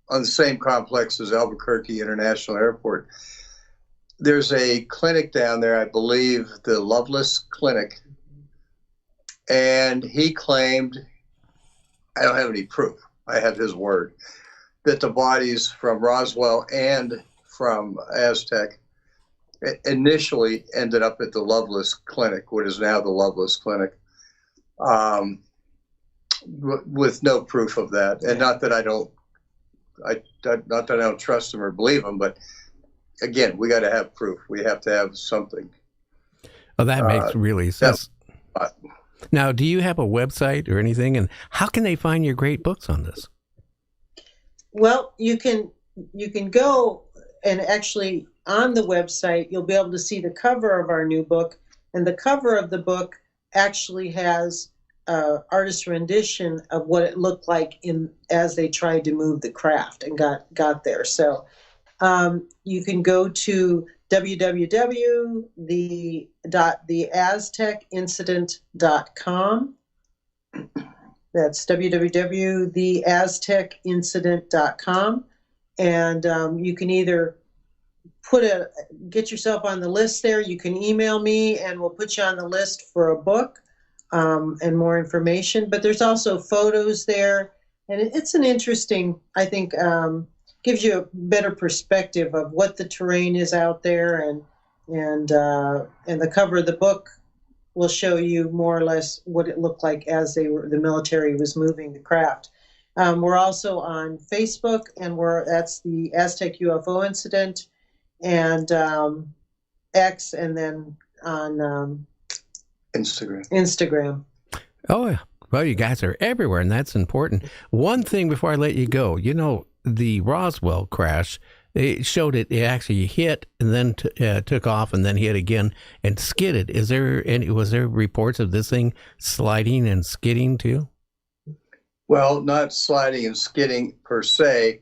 on the same complex as Albuquerque International Airport. There's a clinic down there, I believe, the Loveless Clinic, and he claimed, I don't have any proof, I have his word, that the bodies from Roswell and from Aztec initially ended up at the Loveless Clinic, what is now the Loveless Clinic, with no proof of that. And not that I don't trust them or believe them, but again, we got to have proof. We have to have something. Oh, that makes really sense. Now, do you have a website or anything? And how can they find your great books on this? Well, you can go and actually on the website, you'll be able to see the cover of our new book. And the cover of the book actually has artist rendition of what it looked like as they tried to move the craft and got there. So you can go to www.theaztecincident.com. That's www.theaztecincident.com. And you can either get yourself on the list there. You can email me and we'll put you on the list for a book and more information. But there's also photos there. And it's an interesting, I think, gives you a better perspective of what the terrain is out there, and the cover of the book will show you more or less what it looked like as the military was moving the craft. We're also on Facebook, and that's the Aztec UFO Incident, and X, and then on Instagram. Oh, yeah. Well, you guys are everywhere, and that's important. One thing before I let you go, the Roswell crash, it showed it actually hit and then took off and then hit again and skidded. Was there reports of this thing sliding and skidding too? Well, not sliding and skidding per se.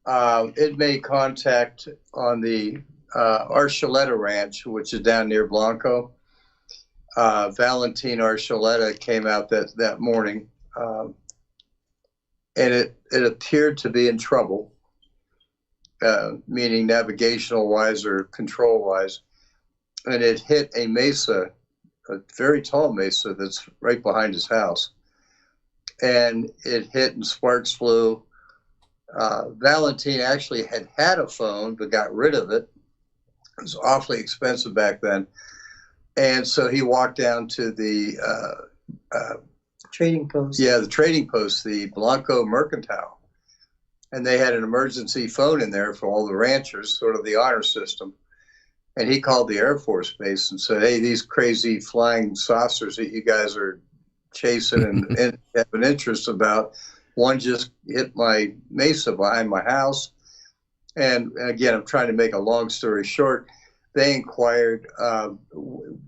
It made contact on the Archuleta Ranch, which is down near Blanco. Valentin Archuleta came out that morning, and it appeared to be in trouble, meaning navigational-wise or control-wise, and it hit a mesa, a very tall mesa that's right behind his house, and it hit and sparks flew. Valentin actually had a phone but got rid of it. It was awfully expensive back then. And so he walked down to the trading post. Yeah, the trading post, the Blanco Mercantile. And they had an emergency phone in there for all the ranchers, sort of the honor system. And he called the Air Force Base and said, hey, these crazy flying saucers that you guys are chasing and have an interest about, one just hit my mesa behind my house. And again, I'm trying to make a long story short. They inquired,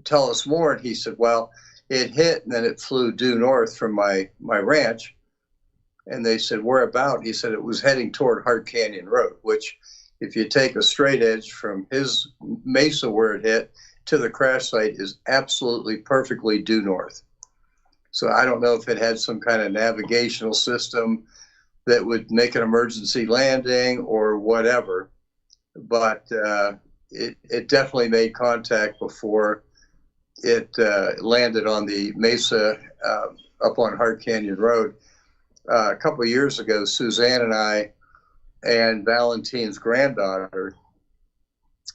tell us more. And he said, well, it hit and then it flew due north from my ranch. And they said, where about? He said it was heading toward Hart Canyon Road, which if you take a straight edge from his mesa where it hit to the crash site is absolutely perfectly due north. So I don't know if it had some kind of navigational system that would make an emergency landing or whatever, but it definitely made contact before it landed on the mesa up on Hart Canyon Road. A couple of years ago, Suzanne and I and Valentin's granddaughter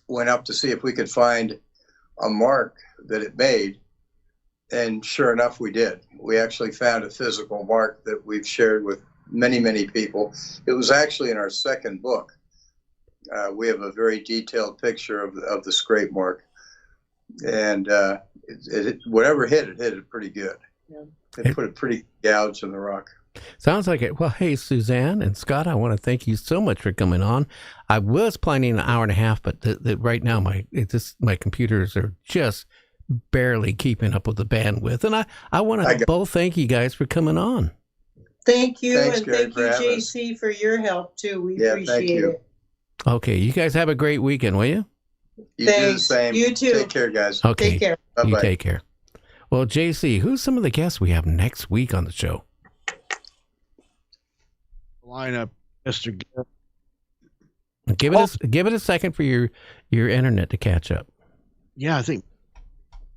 went up to see if we could find a mark that it made. And sure enough, we did. We actually found a physical mark that we've shared with many, many people. It was actually in our second book. We have a very detailed picture of the scrape mark. And whatever hit it pretty good. Yeah. It put a pretty gouge in the rock. Sounds like it. Well, hey, Suzanne and Scott, I want to thank you so much for coming on. I was planning an hour and a half, but right now my computers are just barely keeping up with the bandwidth. And I want to both thank you guys for coming on. Thank you. Thanks, and Gary, thank you, JC, for your help, too. We appreciate it. Okay, you guys have a great weekend, will you? You do the same. You too. Take care, guys. Okay. Take care. Bye-bye. You take care. Well, JC, who's some of the guests we have next week on the show? Lineup, Mr. Give it a second for your internet to catch up. Yeah, I think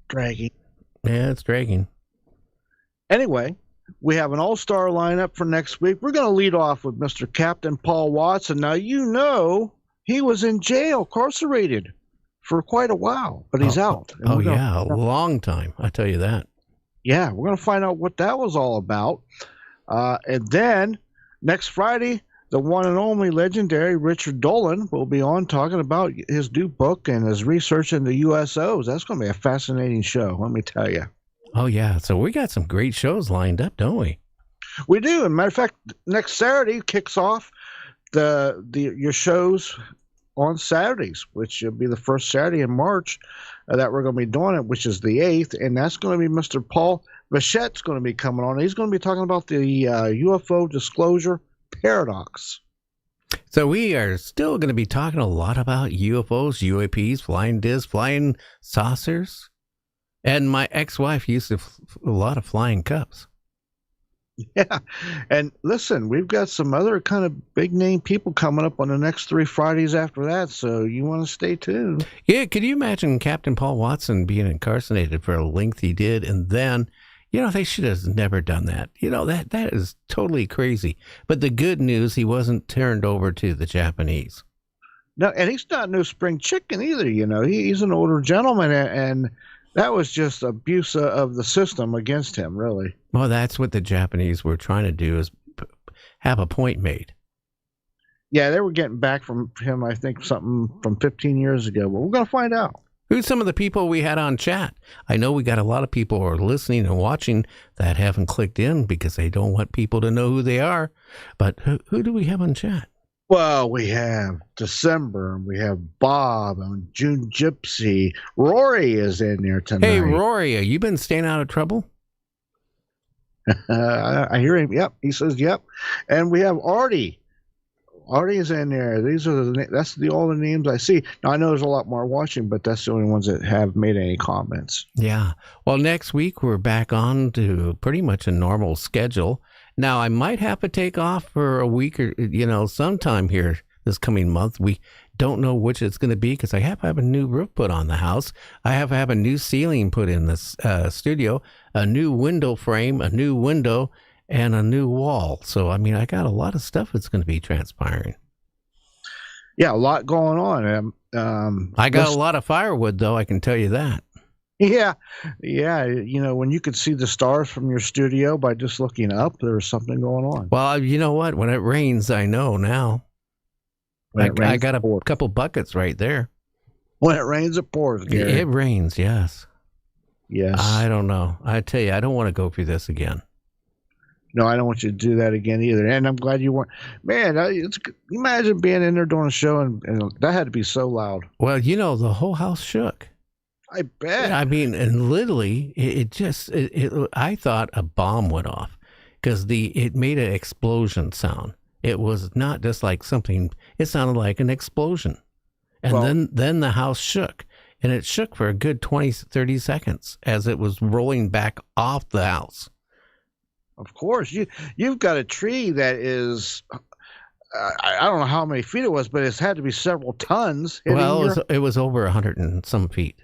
dragging. Yeah, it's dragging. Anyway, we have an all-star lineup for next week. We're going to lead off with Mr. Captain Paul Watson. Now, he was in jail, incarcerated for quite a while, but he's out. A long time. I tell you that. Yeah, we're going to find out what that was all about. And then next Friday, the one and only legendary Richard Dolan will be on talking about his new book and his research into USOs. That's going to be a fascinating show, let me tell you. Oh, yeah. So we got some great shows lined up, don't we? We do. As a matter of fact, next Saturday kicks off your shows on Saturdays, which will be the first Saturday in March that we're going to be doing it, which is the 8th. And that's going to be Mr. Paul Vachette's going to be coming on. He's going to be talking about the UFO disclosure paradox. So we are still going to be talking a lot about UFOs, UAPs, flying discs, flying saucers. And my ex-wife used a lot of flying cups. Yeah. And listen, we've got some other kind of big name people coming up on the next 3 Fridays after that. So you want to stay tuned. Yeah. Could you imagine Captain Paul Watson being incarcerated for a length he did? And then, They should have never done that. That is totally crazy. But the good news, he wasn't turned over to the Japanese. No, and he's not no spring chicken either. He's an older gentleman, and that was just abuse of the system against him, really. Well, that's what the Japanese were trying to do, is have a point made. Yeah, they were getting back from him, I think, something from 15 years ago. But we're going to find out. Who's some of the people we had on chat? I know we got a lot of people who are listening and watching that haven't clicked in because they don't want people to know who they are. But who do we have on chat? Well, we have December, we have Bob, and June Gypsy. Rory is in there tonight. Hey, Rory, you been staying out of trouble? I hear him. Yep, he says yep. And we have Artie. Artie is in there. These are all the names I see. Now I know there's a lot more watching, but that's the only ones that have made any comments. Yeah. Well, next week we're back on to pretty much a normal schedule. Now I might have to take off for a week or sometime here this coming month. We don't know which it's going to be because I have to have a new roof put on the house. I have to have a new ceiling put in this studio, a new window frame, a new window, and a new wall. So, I got a lot of stuff that's going to be transpiring. Yeah, a lot going on. I got a lot of firewood, though, I can tell you that. Yeah. When you could see the stars from your studio by just looking up, there's something going on. Well, you know what? When it rains, I know now. I got a couple buckets right there. When it rains, it pours, Gary. It rains, yes. Yes. I don't know. I tell you, I don't want to go through this again. No, I don't want you to do that again either. And I'm glad you weren't. Man, imagine being in there doing a show, and that had to be so loud. Well, the whole house shook. I bet. And literally, I thought a bomb went off because it made an explosion sound. It was not just like something, it sounded like an explosion. And then the house shook. And it shook for a good 20, 30 seconds as it was rolling back off the house. Of course, you've got a tree that is, I don't know how many feet it was, but it's had to be several tons. Well, it was over 100 and some feet.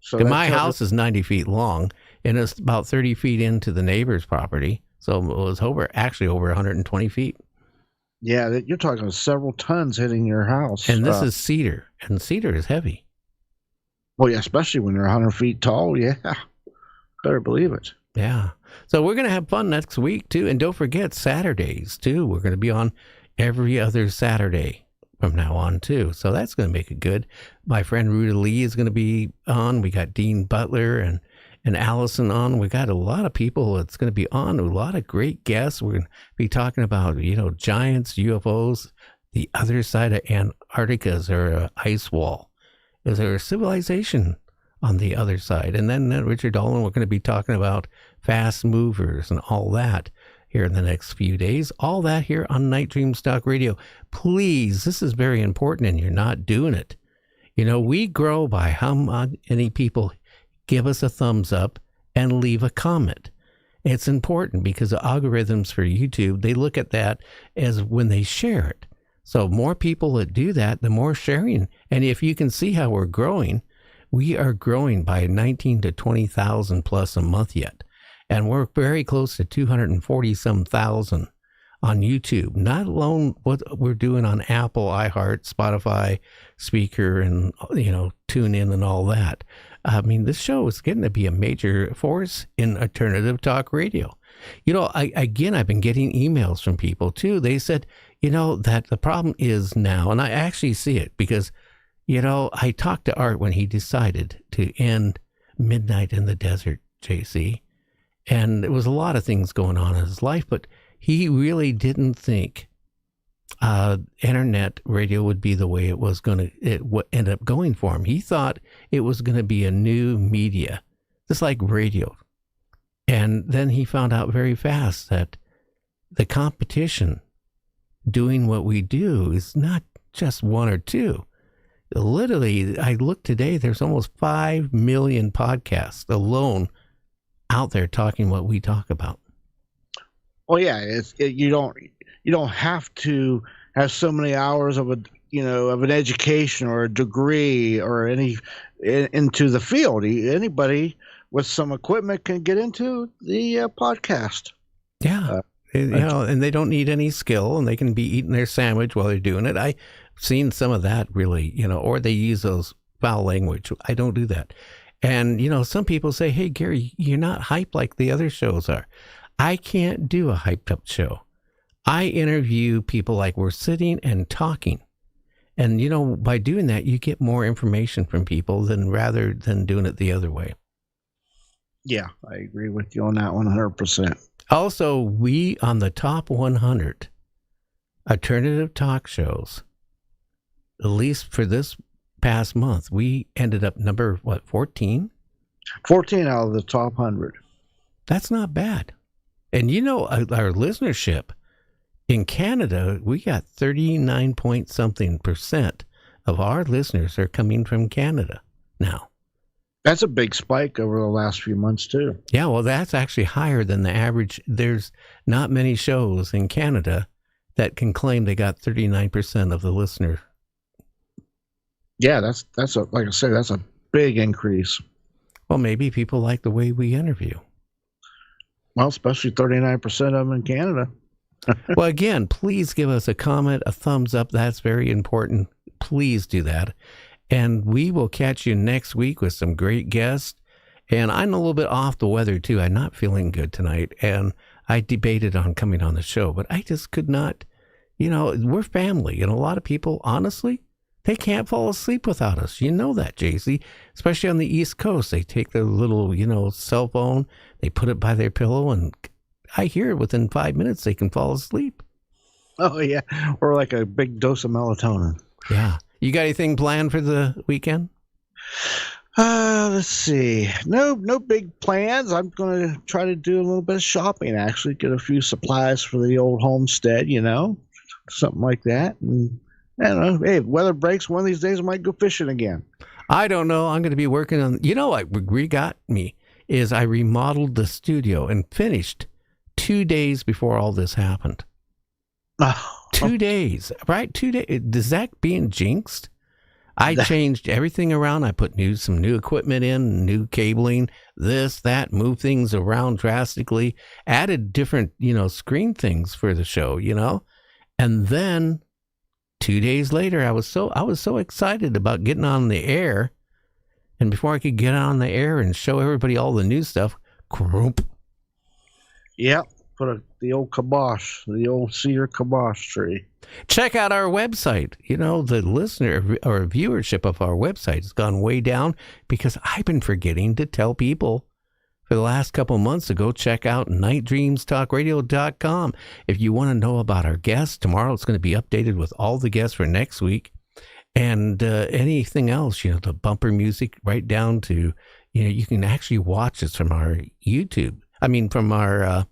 So my house is 90 feet long, and it's about 30 feet into the neighbor's property. So it was over 120 feet. Yeah, you're talking several tons hitting your house. And this is cedar, and cedar is heavy. Well, yeah, especially when they're 100 feet tall. Yeah, better believe it. Yeah. So we're going to have fun next week, too. And don't forget Saturdays, too. We're going to be on every other Saturday from now on, too. So that's going to make it good. My friend Ruta Lee is going to be on. We got Dean Butler and Allison on. We got a lot of people that's going to be on. A lot of great guests. We're going to be talking about, giants, UFOs. The other side of Antarctica, is there an ice wall? Is there a civilization on the other side? And then Richard Dolan, we're going to be talking about fast movers and all that here in the next few days. All that here on Night Dreams Talk Radio. Please, this is very important, and you're not doing it. We grow by how many people give us a thumbs up and leave a comment. It's important because the algorithms for YouTube, they look at that as when they share it. So more people that do that, the more sharing. And if you can see how we're growing, we are growing by 19 to 20,000 plus a month yet. And we're very close to 240-some thousand on YouTube, not alone what we're doing on Apple, iHeart, Spotify, Speaker, and, TuneIn and all that. This show is getting to be a major force in alternative talk radio. I've been getting emails from people too. They said, that the problem is now, and I actually see it because, I talked to Art when he decided to end Midnight in the Desert, JC. And there was a lot of things going on in his life, but he really didn't think internet radio would be the way it would end up going for him. He thought it was going to be a new media, just like radio. And then he found out very fast that the competition doing what we do is not just one or two. Literally, I looked today, there's almost 5 million podcasts alone out there talking what we talk about. Well, yeah, you don't have to have so many hours of an education or a degree or into the field. Anybody with some equipment can get into the podcast. Yeah. And they don't need any skill, and they can be eating their sandwich while they're doing it. I've seen some of that really, or they use those foul language. I don't do that. And, some people say, hey, Gary, you're not hype like the other shows are. I can't do a hyped up show. I interview people like we're sitting and talking. And, by doing that, you get more information from people rather than doing it the other way. Yeah, I agree with you on that 100%. Also, we on the top 100 alternative talk shows, at least for this past month, we ended up number, 14? 14 out of the top 100. That's not bad. And our listenership in Canada, we got 39 point something % of our listeners are coming from Canada now. That's a big spike over the last few months, too. Yeah, well, that's actually higher than the average. There's not many shows in Canada that can claim they got 39% of the listener. Yeah, that's like I said, that's a big increase. Well, maybe people like the way we interview. Well, especially 39% of them in Canada. Well, again, please give us a comment, a thumbs up. That's very important. Please do that. And we will catch you next week with some great guests. And I'm a little bit off the weather, too. I'm not feeling good tonight. And I debated on coming on the show, but I just could not. We're family. And a lot of people, honestly, they can't fall asleep without us. You know that, JC. Especially on the East Coast. They take their little, cell phone. They put it by their pillow. And I hear within 5 minutes they can fall asleep. Oh, yeah. Or like a big dose of melatonin. Yeah. You got anything planned for the weekend? Let's see. No big plans. I'm going to try to do a little bit of shopping, actually. Get a few supplies for the old homestead, something like that. And I don't know. Hey, if weather breaks, one of these days I might go fishing again. I don't know. I'm going to be working on, what got me is I remodeled the studio and finished 2 days before all this happened. 2 days, right? 2 days. Is that being jinxed? I changed everything around. I put some new equipment in, new cabling, this, that, moved things around drastically, added different, screen things for the show, And then 2 days later, I was so excited about getting on the air. And before I could get on the air and show everybody all the new stuff, croup. Yep. Put the old kibosh, the old cedar kibosh tree. Check out our website. The listener or viewership of our website has gone way down because I've been forgetting to tell people for the last couple of months to go check out nightdreamstalkradio.com. If you want to know about our guests, tomorrow it's going to be updated with all the guests for next week. And anything else, the bumper music right down to, you can actually watch us from our from our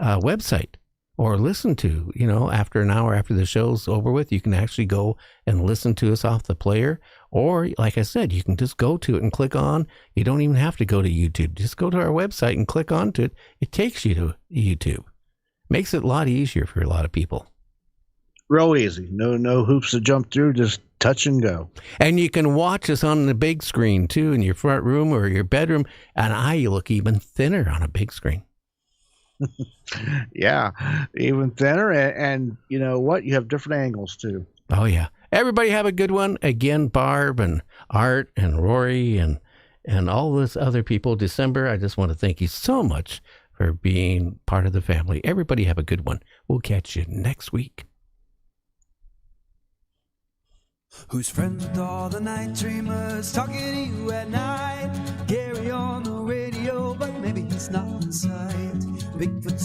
website or listen to, after an hour after the show's over with, you can actually go and listen to us off the player. Or, like I said, you can just go to it and click on. You don't even have to go to YouTube. Just go to our website and click onto it. It takes you to YouTube. Makes it a lot easier for a lot of people. Real easy. No hoops to jump through. Just touch and go. And you can watch us on the big screen, too, in your front room or your bedroom. And you look even thinner on a big screen. Yeah, even thinner. And you know what? You have different angles, too. Oh, yeah. Everybody have a good one. Again, Barb and Art and Rory and all this other people. December, I just want to thank you so much for being part of the family. Everybody have a good one. We'll catch you next week. Who's friends with all the night dreamers talking to you at night? Gary on the radio, but maybe he's not inside. Bigfoot's